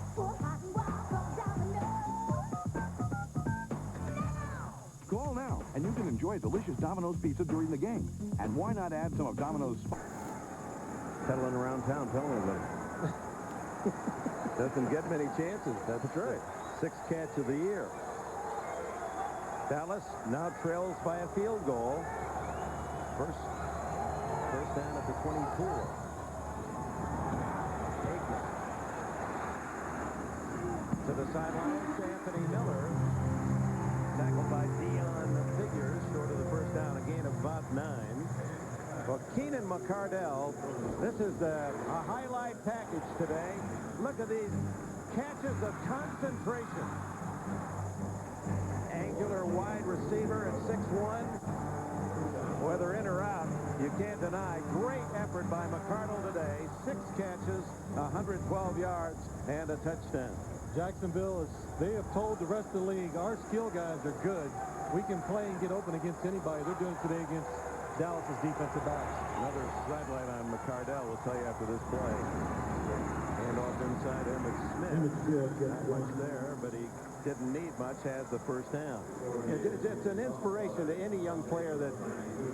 Call now, and you can enjoy delicious Domino's pizza during the game. And why not add some of Domino's... Pedaling around town telling everybody. Doesn't get many chances. That's right. 6th catch of the year. Dallas now trails by a field goal. First down at the 24. Aikman. To the sidelines to Anthony Miller. Tackled by Dion Figures, short of the first down, a gain of about 9. Well, Keenan McCardell, this is a highlight package today. Look at these catches of concentration. Angular wide receiver at 6'1". Whether in or out, you can't deny. Great effort by McCardell today. 6 catches, 112 yards, and a touchdown. Jacksonville, they have told the rest of the league, our skill guys are good. We can play and get open against anybody. They're doing it today against Dallas's defensive backs. Another sidelight on McCardell, we'll tell you after this play. Hand off inside Emmitt Smith. Not much there, but he didn't need much, has the first down. It's an inspiration to any young player that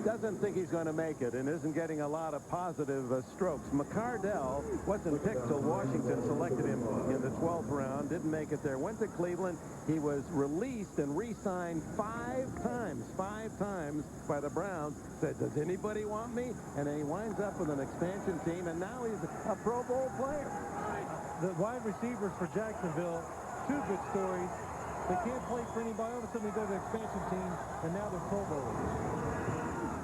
doesn't think he's going to make it and isn't getting a lot of positive strokes. McCardell wasn't picked till Washington selected him in the 12th round, didn't make it there, went to Cleveland. He was released and re-signed 5 times by the Browns. Said, does anybody want me? And then he winds up with an expansion team, and now he's a Pro Bowl player. The wide receivers for Jacksonville, 2 good stories. They can't play for anybody. All of a sudden they go to the expansion team, and now they're Pro Bowlers.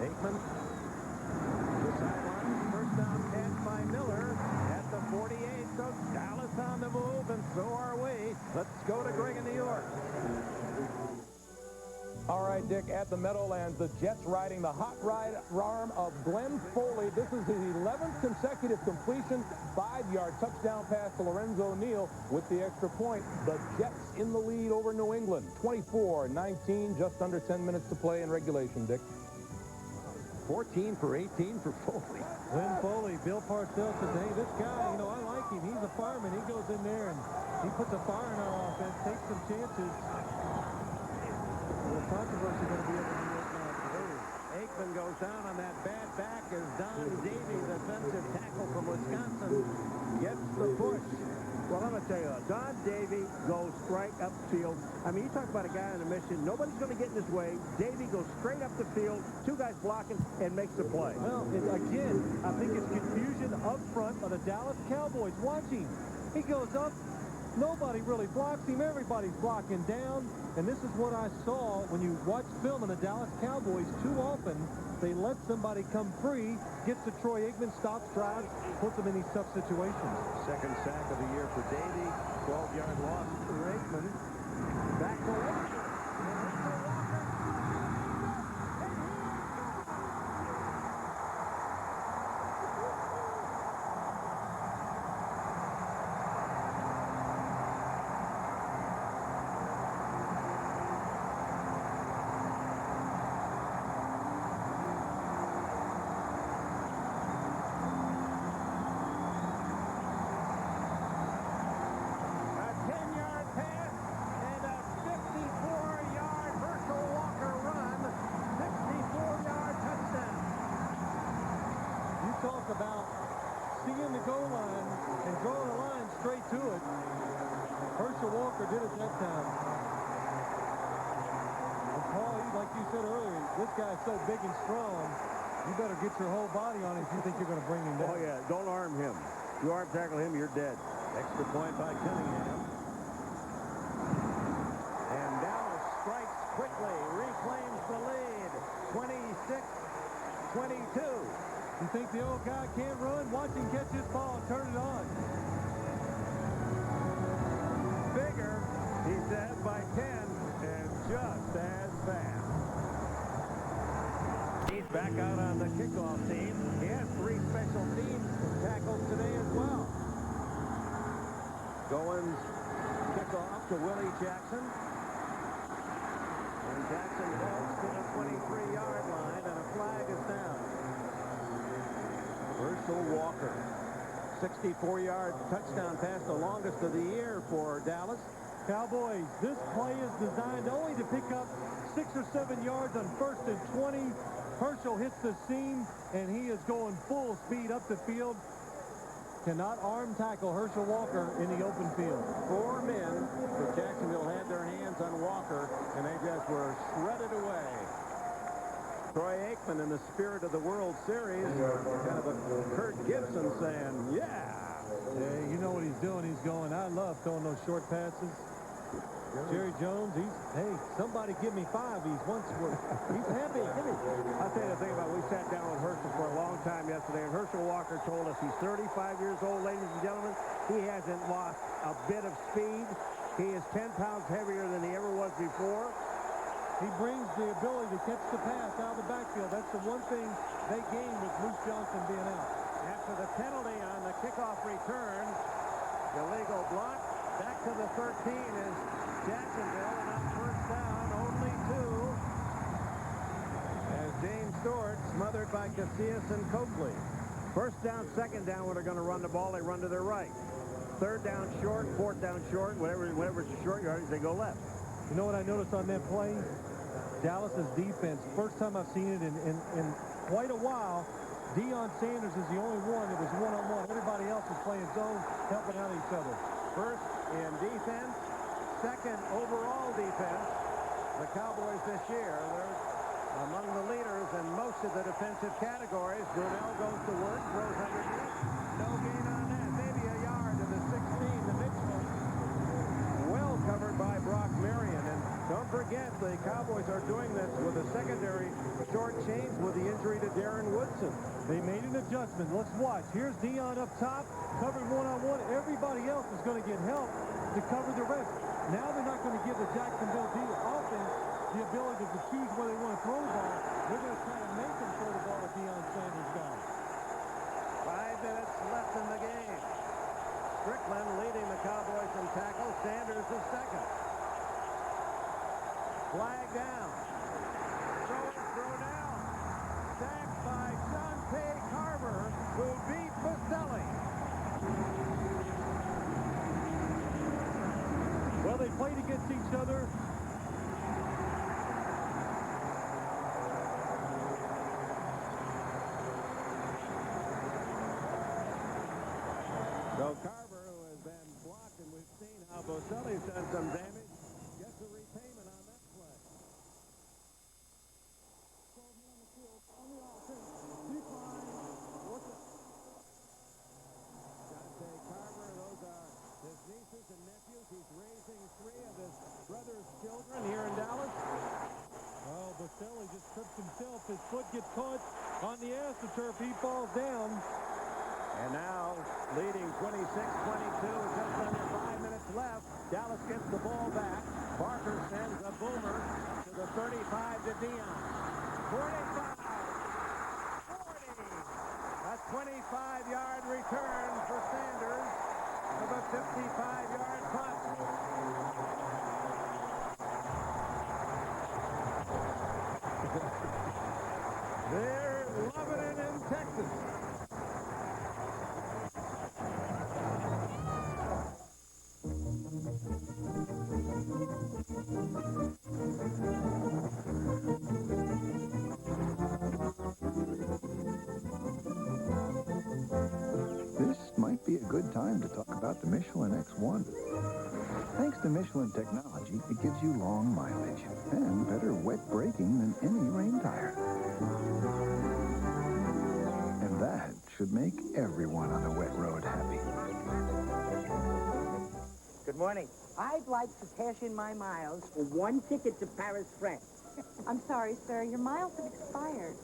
Aikman, the sideline, first down catch by Miller at the 48. So Dallas on the move, and so are we. Let's go to Greg in New York. All right, Dick, at the Meadowlands, the Jets riding the hot ride arm of Glenn Foley. This is his 11th consecutive completion, 5-yard touchdown pass to Lorenzo Neal with the extra point. The Jets in the lead over New England, 24-19, just under 10 minutes to play in regulation, Dick. 14 for 18 for Foley. Lynn Foley, Bill Parcells says, hey, this guy, I like him. He's a fireman. He goes in there and he puts a fire in our offense, takes some chances. The controversy going to be able to work now today. Aikman goes down on that bad back as Don Davies, defensive tackle from Wisconsin, gets the push. Well, I'm going to tell you, Don Davey goes straight upfield. I mean, you talk about a guy on a mission. Nobody's going to get in his way. Davey goes straight up the field, two guys blocking, and makes the play. Well, again, I think it's confusion up front of the Dallas Cowboys. Watch him. He goes up. Nobody really blocks him. Everybody's blocking down. And this is what I saw when you watch film of the Dallas Cowboys too often. They let somebody come free, gets to Troy Aikman, stops, drives, puts them in these tough situations. Second sack of the year for Davey. 12-yard loss for Aikman. Back to Walker. About seeing the goal line and drawing a line straight to it. Herschel Walker did it that time. And Paul, like you said earlier, this guy's so big and strong, you better get your whole body on him if you think you're going to bring him down. Oh, yeah. Don't arm him. You arm tackle him, you're dead. Extra point by Cunningham. And Dallas strikes quickly, reclaims the lead. 26-22. You think the old guy can't run? Watch him catch this ball and turn it on. Bigger, he says, by 10, and just as fast. He's back out on the kickoff team. He has 3 special teams tackles today as well. Goins kickoff to Willie Jackson. And Jackson falls to the 23-yard line, and a flag is down. Herschel Walker, 64-yard touchdown pass, the longest of the year for Dallas. Cowboys, this play is designed only to pick up 6 or 7 yards on 1st and 20. Herschel hits the seam, and he is going full speed up the field. Cannot arm tackle Herschel Walker in the open field. 4 men for Jacksonville had their hands on Walker, and they just were shredded away. Troy Aikman, in the spirit of the World Series, kind of a Kurt Gibson saying, yeah. Yeah, you know what he's doing. He's going, I love throwing those short passes. Jerry Jones, hey, somebody give me 5. He's happy. I'll tell you the thing about, we sat down with Herschel for a long time yesterday, and Herschel Walker told us he's 35 years old, ladies and gentlemen. He hasn't lost a bit of speed. He is 10 pounds heavier than he ever was before. He brings the ability to catch the pass out of the backfield. That's the one thing they gained with Moose Johnson being out. After the penalty on the kickoff return, illegal block, back to the 13 is Jacksonville, and on first down, only 2. As James Stewart smothered by Casillas and Coakley. First down, second down, when they're going to run the ball, they run to their right. Third down short, fourth down short, whatever's a short yardage, they go left. You know what I noticed on that play? Dallas's defense, first time I've seen it in quite a while. Deion Sanders is the only one that was one-on-one. Everybody else is playing zone, helping out each other. First in defense, second overall defense. The Cowboys this year, they're among the leaders in most of the defensive categories. Brunell goes to work, throws underneath. No gain on that. Maybe a yard to the 16, the Mitchell. Well covered by Brock Marion. And don't forget, the Cowboys are doing this with a secondary short change with the injury to Darren Woodson. They made an adjustment. Let's watch. Here's Deion up top, covered one-on-one. Everybody else is going to get help to cover the rest. Now they're not going to give the Jacksonville offense the ability to choose where they want to throw the ball. They're going to try to make them throw the ball at Deion Sanders' guys. 5 minutes left in the game. Strickland leading the Cowboys in tackles. Sanders is second. Flag down. So it's Brunell. Sacked by played against each other. So Carver, who has been blocked, and we've seen how Boselli's done some damage, gets a repayment on that play. Dante Carver, those are his nieces and nephews. He's raising 3 of his brother's children here in Dallas. Oh, Boselli just trips himself. His foot gets caught on the AstroTurf. He falls down. And now, leading 26-22, just under 5 minutes left. Dallas gets the ball back. Barker sends a boomer to the 35 to Dion. 45, 40. A 25-yard return for Sanders of a 55-yard punt. They're loving it in Texas. This might be a good time to talk about the Michelin X1. Thanks to Michelin technology, it gives you long mileage and better wet braking than any rain tire. And that should make everyone on the wet road happy. Good morning. I'd like to cash in my miles for 1 ticket to Paris, France. I'm sorry, sir. Your miles have expired.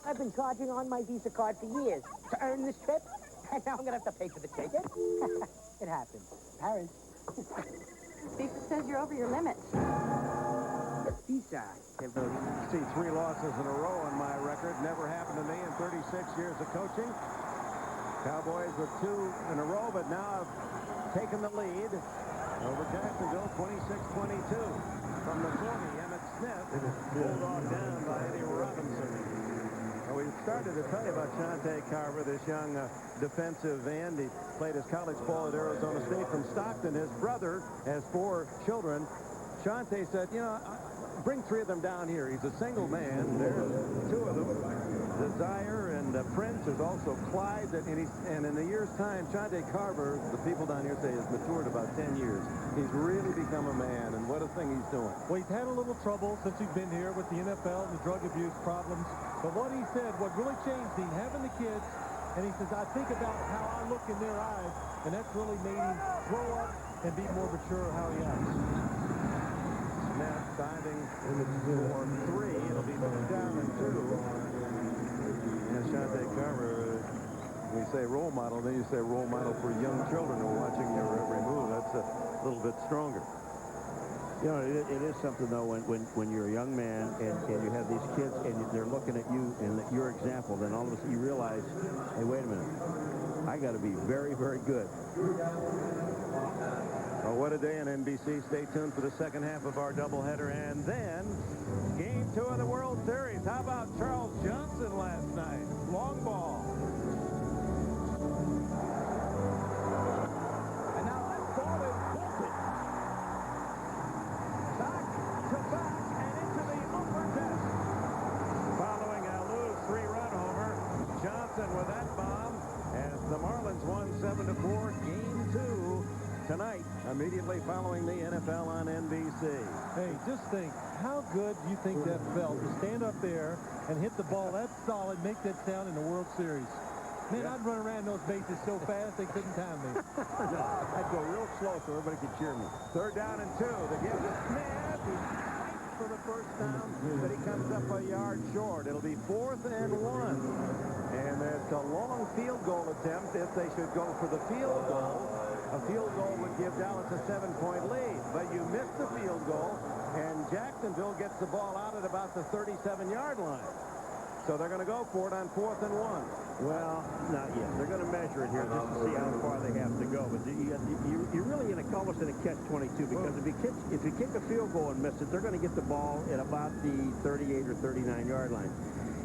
I've been charging on my Visa card for years to earn this trip, and now I'm going to have to pay for the ticket. It happens. Paris. Visa says you're over your limit. Visa. See 3 losses in a row on my record. Never happened to me in 36 years of coaching. Cowboys with 2 in a row, but now have taken the lead over Jacksonville, 26-22. From the 40, Emmitt Smith pulled off down by Eddie Robinson. And we started to tell you about Shante Carver, this young defensive end. He played his college ball at Arizona State from Stockton. His brother has 4 children. Shante said, you know, bring 3 of them down here. He's a single man. There's 2 of them, Desire and Prince. There's also Clyde. And in a year's time, Shante Carver, the people down here say, has matured about 10 years. He's really become a man, and what a thing he's doing. Well, he's had a little trouble since he's been here with the NFL and the drug abuse problems. But what he said, what really changed him, having the kids, and he says, I think about how I look in their eyes, and that's really made him grow up and be more mature how he acts. Smith diving for 3. It'll be 3rd down and 2. And Shante Carver, when you say role model, then you say role model for young children who are watching your every move. That's a little bit stronger. You know, it is something, though, when you're a young man and you have these kids and they're looking at you and your example, then all of a sudden you realize, hey, wait a minute, I got to be very, very good. Oh, what a day on NBC. Stay tuned for the second half of our doubleheader. And then, Game 2 of the World Series. How about Charles Johnson last night? Long ball. And now that ball is bolted. Back to back and into the upper deck. Following Alou's 3-run homer, Johnson with that bomb as the Marlins won 7-4. Game 2 tonight, immediately following the NFL on NBC. Hey, just think, how good do you think that felt to stand up there and hit the ball that solid, make that sound in the World Series? Man, I'd run around those bases so fast they couldn't time me. No, I'd go real slow so everybody could cheer me. 3rd down and 2. The give to Smith. He fights for the first down, but he comes up a yard short. It'll be 4th and 1. And it's a long field goal attempt if they should go for the field goal. A field goal would give Dallas a 7-point lead, but you missed the field goal, and Jacksonville gets the ball out at about the 37-yard line. So they're going to go for it on 4th and 1. Well, not yet. They're going to measure it here just to see how far they have to go. But you're really almost in a catch-22 because if you kick a field goal and miss it, they're going to get the ball at about the 38 or 39-yard line.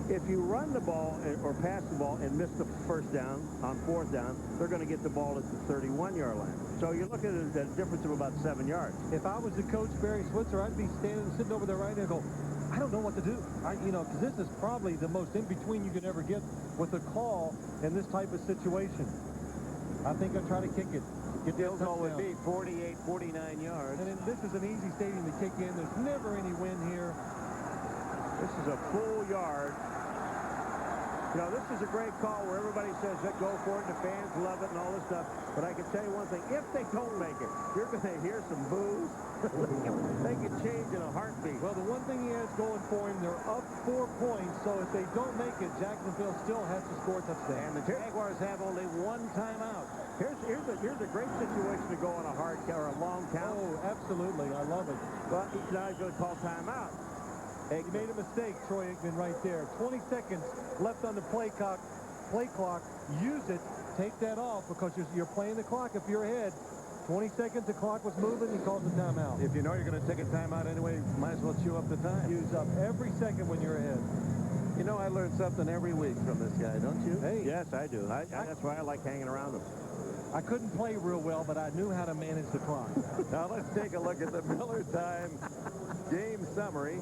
If you run the ball or pass the ball and miss the first down on 4th down, they're going to get the ball at the 31-yard line. So you look at it at a difference of about 7 yards. If I was the coach, Barry Switzer, I'd be sitting over there right there and go, I don't know what to do. Because this is probably the most in-between you can ever get with a call in this type of situation. I think I'll try to kick it. Get Field goal would be 48, 49 yards. And this is an easy stadium to kick in. There's never any wind here. This is a full yard. This is a great call where everybody says, go for it, and the fans love it and all this stuff. But I can tell you one thing, if they don't make it, you're going to hear some boos. They can change in a heartbeat. Well, the one thing he has going for him, they're up 4 points, so if they don't make it, Jacksonville still has to score a touchdown. And the Jaguars have only 1 timeout. Here's a great situation to go on a hard or a long count. Oh, absolutely. I love it. But now he's going to call timeout. He made a mistake, Troy Aikman, right there. 20 seconds left on the play clock. Use it. Take that off because you're playing the clock if you're ahead. 20 seconds, the clock was moving. He calls a timeout. If you know you're going to take a timeout anyway, might as well chew up the time. Use up every second when you're ahead. I learn something every week from this guy, don't you? Hey. Yes, I do. That's why I like hanging around him. I couldn't play real well, but I knew how to manage the clock. Now let's take a look at the Miller time game summary.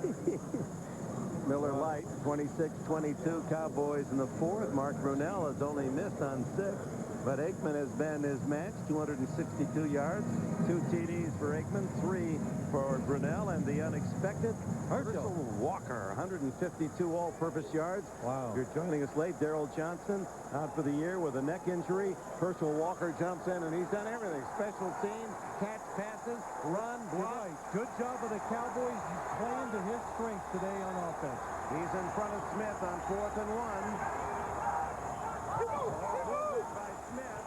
Miller Lite, 26-22, Cowboys in the 4th. Mark Brunell has only missed on 6, but Aikman has been his match, 262 yards, 2 TDs for Aikman, 3 for Brunell, and the unexpected Herschel Walker, 152 all-purpose yards. Wow. If you're joining us late, Darrell Johnson out for the year with a neck injury. Herschel Walker jumps in, and he's done everything. Special teams, catch passes, run, block. Right. Good job of the Cowboys playing to his strengths today on offense. He's in front of Smith on 4th and 1. By Smith,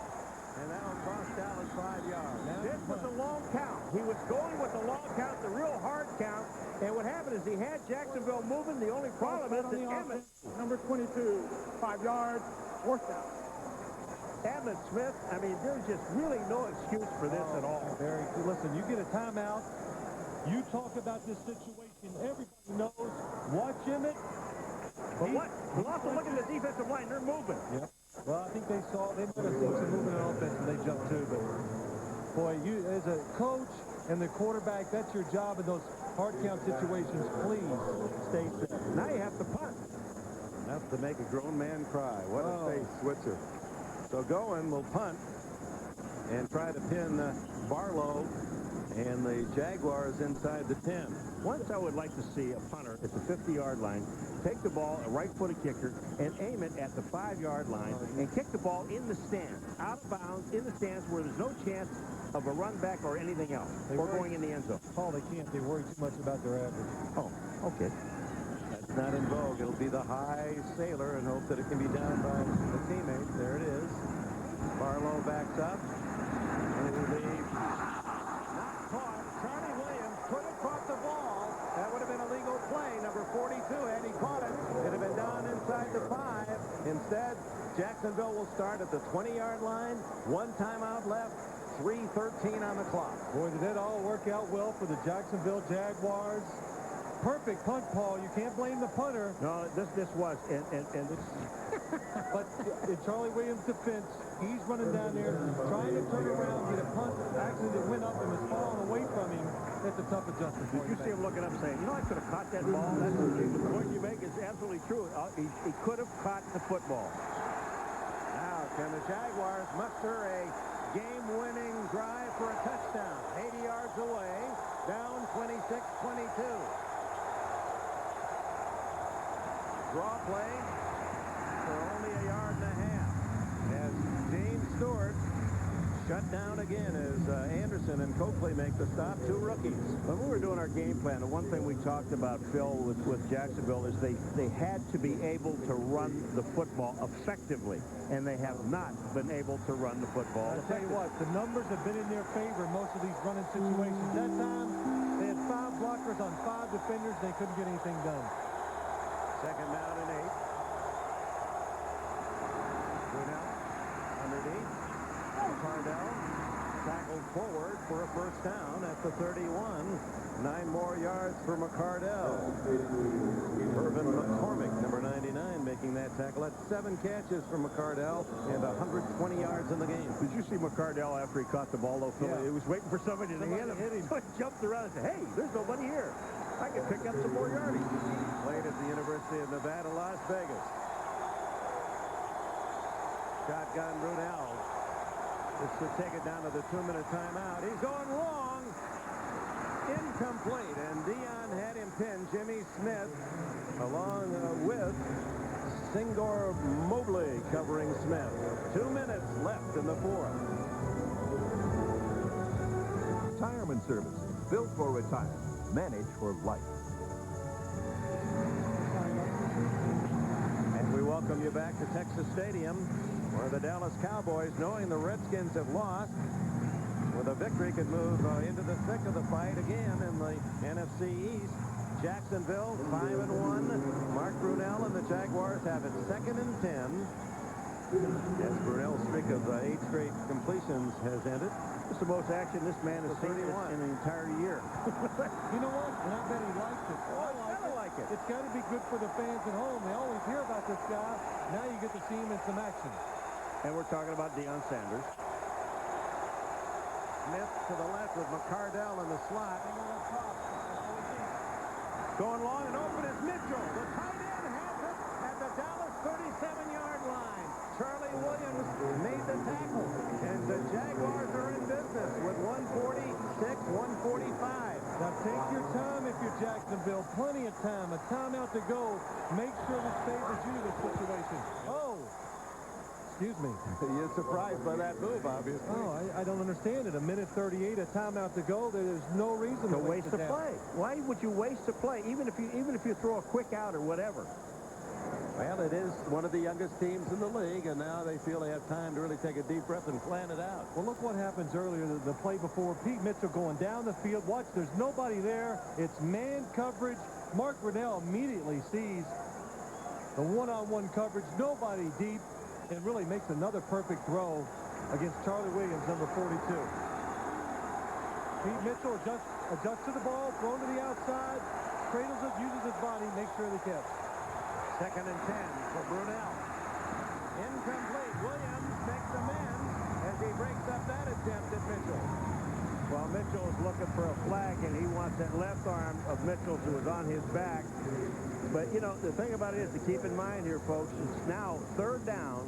and now across Dallas 5 yards. This was a long count. He was going with the long count, the real hard count. And what happened is he had Jacksonville moving. The only problem is that Emmitt, number 22, 5 yards, 4th down. Emmitt Smith, there's just really no excuse for this at all. Barry, listen, you get a timeout. You talk about this situation. Everybody knows. Watch Emmitt. But we'll also look at the defensive line. They're moving. Yep. Well, I think they might have seen some movement on offense and they jumped too. But, boy, you as a coach and the quarterback, that's your job in those hard count situations. Please stay safe. Now you have to punt. Enough to make a grown man cry. What a face, Switzer. So Goen will punt and try to pin Barlow and the Jaguars inside the 10. Once I would like to see a punter at the 50-yard line take the ball, a right-footed kicker, and aim it at the 5-yard line and kick the ball in the stands, out of bounds, in the stands where there's no chance of a run back or anything else, or going in the end zone. Paul, they can't. They worry too much about their average. Oh, okay. That's not in vogue. It'll be the high sailor and hope that it can be down by the teammate. There it is. Barlow backs up. And it will be not caught. Charlie Williams could have caught the ball. That would have been a legal play. Number 42, had he caught it, it'd have been down inside the 5. Instead, Jacksonville will start at the 20-yard line. 1 timeout left. 3:13 on the clock. Boy, did that all work out well for the Jacksonville Jaguars. Perfect punt, Paul. You can't blame the punter. No, this was, and this. But in Charlie Williams' defense, he's running down there trying to turn around, get a punt. Actually, that went up and was falling away from him. That's a tough adjustment. Did you see him looking up saying, I could have caught that ball? That's the point you make is absolutely true. He could have caught the football. Now, can the Jaguars muster a game-winning drive for a touchdown? 80 yards away, down 26-22. Draw play for only 1.5 yards as James Stewart shut down again as Anderson and Coakley make the stop. 2 rookies. When we were doing our game plan, the one thing we talked about, Phil, with Jacksonville is they had to be able to run the football effectively, and they have not been able to run the football. I'll tell you what, the numbers have been in their favor in most of these running situations. That time, they had 5 blockers on 5 defenders. They couldn't get anything done. 2nd down and 8. Brunell underneath. McCardell tackled forward for a first down at the 31. 9 more yards for McCardell. Irvin McCormick, number 99, making that tackle. That's 7 catches for McCardell and 120 yards in the game. Did you see McCardell after he caught the ball, though, Philly? Yeah. He was waiting for somebody to hit him. So he jumped around and said, hey, there's nobody here. I can pick up some more yardage. Played at the University of Nevada, Las Vegas. Shotgun Brunell. This should take it down to the 2-minute timeout. He's going long. Incomplete. And Dion had him pinned. Jimmy Smith along with Singor Mobley covering Smith. 2 minutes left in the fourth. Retirement services. Built for retirement. Managed for life. And we welcome you back to Texas Stadium, where the Dallas Cowboys, knowing the Redskins have lost, with a victory could move into the thick of the fight again in the NFC East. Jacksonville 5-1. Mark Brunell and the Jaguars have it 2nd and 10. Yes, Brunell's streak of 8 straight completions has ended. It's the most action this man has seen in an entire year. You know what? And I bet he likes it. I like it. It's got to be good for the fans at home. They always hear about this guy. Now you get to see him in some action. And we're talking about Deion Sanders. Smith to the left with McCardell in the slot. Going long and open is Mitchell. The tight end has it at the Dallas 37-yard line. Charlie Williams made the tackle. And the Jaguars are in business with 1:46, 1:45. Now take your time if you're Jacksonville. Plenty of time. A timeout to go. Make sure this favors you, this situation. Oh. Excuse me. You're surprised by that move, obviously. Oh, I don't understand it. 1:38, a timeout to go. There's no reason to waste a play. Why would you waste a play, even if you throw a quick out or whatever? Well, it is one of the youngest teams in the league, and now they feel they have time to really take a deep breath and plan it out. Well, look what happens earlier, the play before. Pete Mitchell going down the field. Watch, there's nobody there. It's man coverage. Mark Brunell immediately sees the one-on-one coverage. Nobody deep. And really makes another perfect throw against Charlie Williams, number 42. Pete Mitchell adjusts to the ball, thrown to the outside, cradles it, uses his body, makes sure they catch. 2nd and 10 for Brunell. Incomplete. Williams makes amends as he breaks up that attempt at Mitchell. Well, Mitchell is looking for a flag, and he wants that left arm of Mitchell's who was on his back. But, you know, the thing about it is to keep in mind here, folks, it's now 3rd down.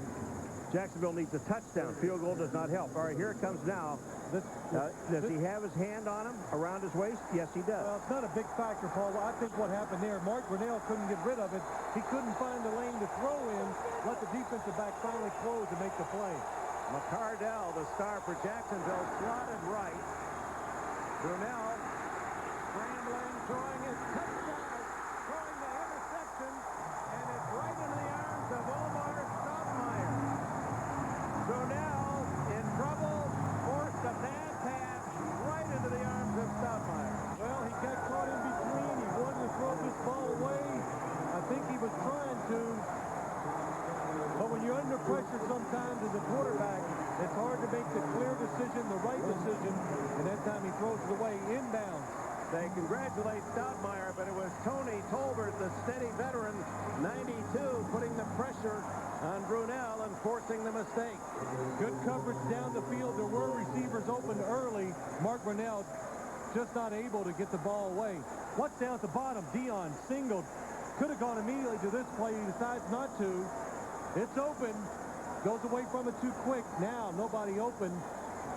Jacksonville needs a touchdown. Field goal does not help. All right, here it comes now. Does he have his hand on him around his waist? Yes, he does. Well, it's not a big factor, Paul. I think what happened there, Mark Brunell couldn't get rid of it. He couldn't find the lane to throw in. Let the defensive back finally close to make the play. McCardell, the star for Jacksonville, slotted right. Brunell scrambling, throwing his touchdown, throwing the interception, and it's right into the arms of Omar Stoudemire. Brunell in trouble, forced a bad pass right into the arms of Stoudemire. Well, he got caught in between. He wanted to throw this ball away. I think he was trying to. But when you're under pressure sometimes as a quarterback, it's hard to make the clear decision, the right decision, and that time he throws it away inbounds. They congratulate Stoudemire, but it was Tony Tolbert, the steady veteran, 92, putting the pressure on Brunell and forcing the mistake. Good coverage down the field. There were receivers open early. Mark Brunell just not able to get the ball away. What's down at the bottom? Dion singled. Could have gone immediately to this play. He decides not to. It's open. Goes away from it too quick. Now, nobody open.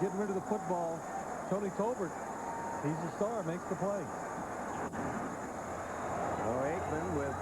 Getting rid of the football. Tony Tolbert, he's the star, makes the play. Troy Aikman with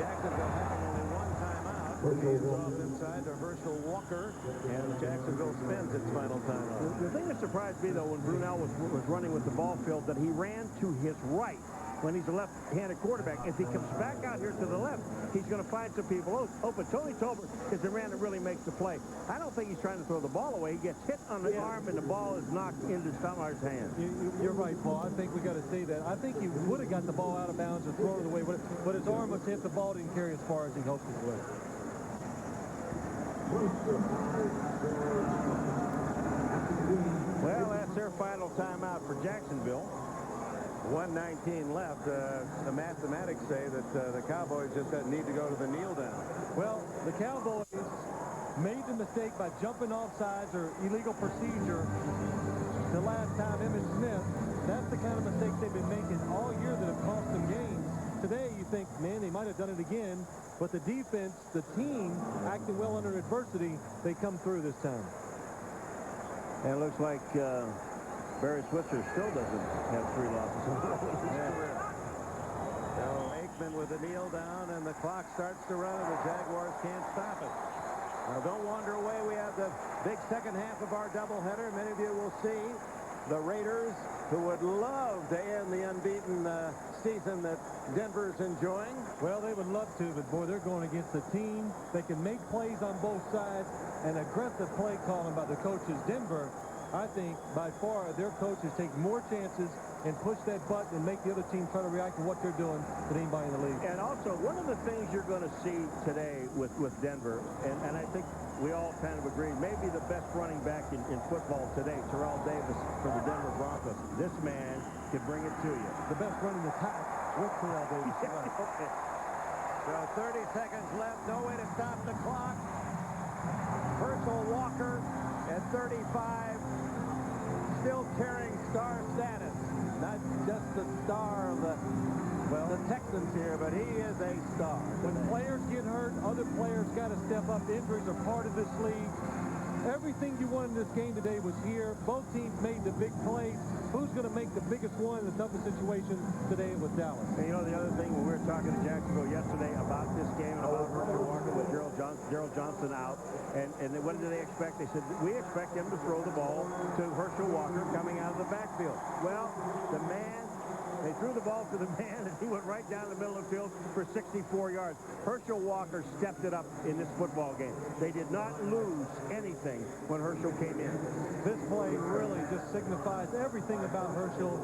Jacksonville having only one timeout. Hands off inside to Herschel Walker, and Jacksonville spends its final timeout. The thing that surprised me, though, when Brunell was running with the ball field, that he ran to his right when he's a left-handed quarterback. If he comes back out here to the left, he's going to find some people open. Tony Tolbert is the man that really makes the play. I don't think he's trying to throw the ball away. He gets hit on the arm, and the ball is knocked into Stoudemire's hand. You're right, Paul. I think we got to see that. I think he would have got the ball out of bounds and thrown it away, but his arm was hit. The ball didn't carry as far as he hoped it would. Well, that's their final timeout for Jacksonville. 1:19 left. The mathematics say that the Cowboys just need to go to the kneel down. Well, the Cowboys made the mistake by jumping offsides or illegal procedure the last time Emmitt Smith. That's the kind of mistakes they've been making all year that have cost them games. Today, you think, man, they might have done it again. But the defense, the team, acting well under adversity, they come through this time. And it looks like Barry Switzer still doesn't have 3 losses. So Aikman with the kneel down, and the clock starts to run, and the Jaguars can't stop it. Now, don't wander away. We have the big second half of our doubleheader. Many of you will see the Raiders, who would love to end the unbeaten season that Denver's enjoying. Well, they would love to, but, boy, they're going against a team that can make plays on both sides, and aggressive play calling by the coaches. Denver, I think, by far, their coaches take more chances and push that button and make the other team try to react to what they're doing than anybody in the league. And also, one of the things you're going to see today with Denver, and I think we all kind of agree, maybe the best running back in football today, Terrell Davis for the Denver Broncos. This man can bring it to you. The best running attack with Terrell Davis. Okay. So 30 seconds left. No way to stop the clock. Herschel Walker at 35, still carrying star status. Not just the star of the Texans here, but he is a star. When players get hurt, other players got to step up. Injuries are part of this league. Everything you won in this game today was here. Both teams made the big plays. Who's going to make the biggest one in the toughest situation today with Dallas? And you know, the other thing, when we were talking to Jacksonville yesterday about this game and about Herschel Walker with Gerald Johnson out, and what did they expect? They said, we expect him to throw the ball to Herschel Walker coming out of the backfield. Well, the man, they threw the ball to the man, and he went right down the middle of the field for 64 yards. Herschel Walker stepped it up in this football game. They did not lose anything when Herschel came in. This play really just signifies everything about Herschel.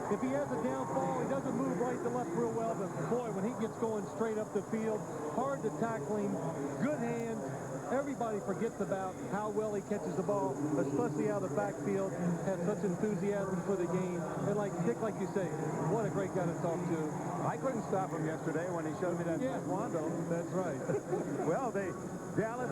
If he has a downfall, he doesn't move right to left real well, but boy, when he gets going straight up the field, hard to tackle him, good hands. Everybody forgets about how well he catches the ball, especially out of the backfield, has such enthusiasm for the game. And like Dick, like you say, what a great guy to talk to. I couldn't stop him yesterday when he showed me that Wando. That's right. Well, Dallas,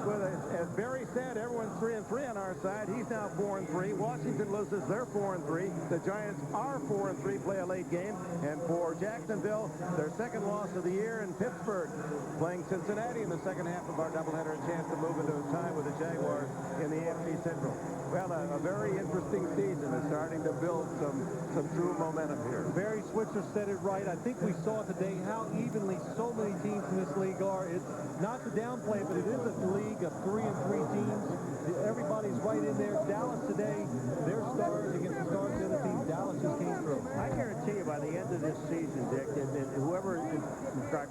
as Barry said, everyone's 3-3 on our side. He's now 4-3. Washington loses, they're 4-3. The Giants are 4-3, play a late game. And for Jacksonville, their second loss of the year in Pittsburgh, playing Cincinnati in the second half of our doubleheader, a chance to move into a tie with the Jaguars in the AFC Central. Well, a very interesting season is starting to build some true momentum here. Barry Switzer said it right. I think we saw today how evenly so many teams in this league are. It's not to downplay, but it is a league of 3-3 teams. Everybody's right in there. Dallas today, their stars against the stars of the other team. Dallas just came through. I guarantee you by the end of this season, Dick, and whoever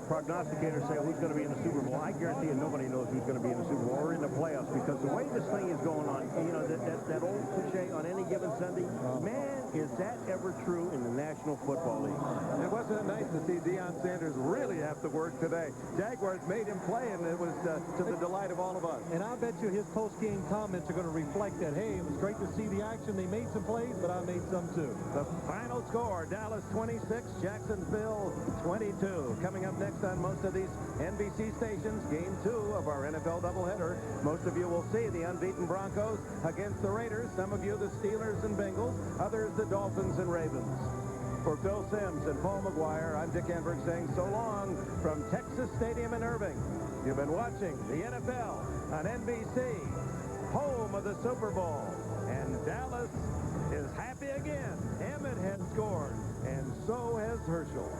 prognosticators say who's going to be in the Super Bowl, I guarantee you nobody knows who's going to be in the Super Bowl or in the playoffs, because the way this thing is going on, you know, that old cliche on any given Sunday, man, is that ever true in the National Football League? It wasn't nice to see Deion Sanders really have to work today. Jaguars made him play, and it was to the delight of all of us. And I bet you his post-game comments are going to reflect that, hey, it was great to see the action. They made some plays, but I made some too. The final score, Dallas 26, Jacksonville 22. Coming up next on most of these NBC stations, Game 2 of our NFL doubleheader. Most of you will see the unbeaten Broncos against the Raiders. Some of you the Steelers and Bengals. Others the Dolphins and Ravens. For Phil Simms and Paul McGuire, I'm Dick Enberg saying so long from Texas Stadium in Irving. You've been watching the NFL on NBC, home of the Super Bowl. And Dallas is happy again. Emmitt has scored, and so has Herschel.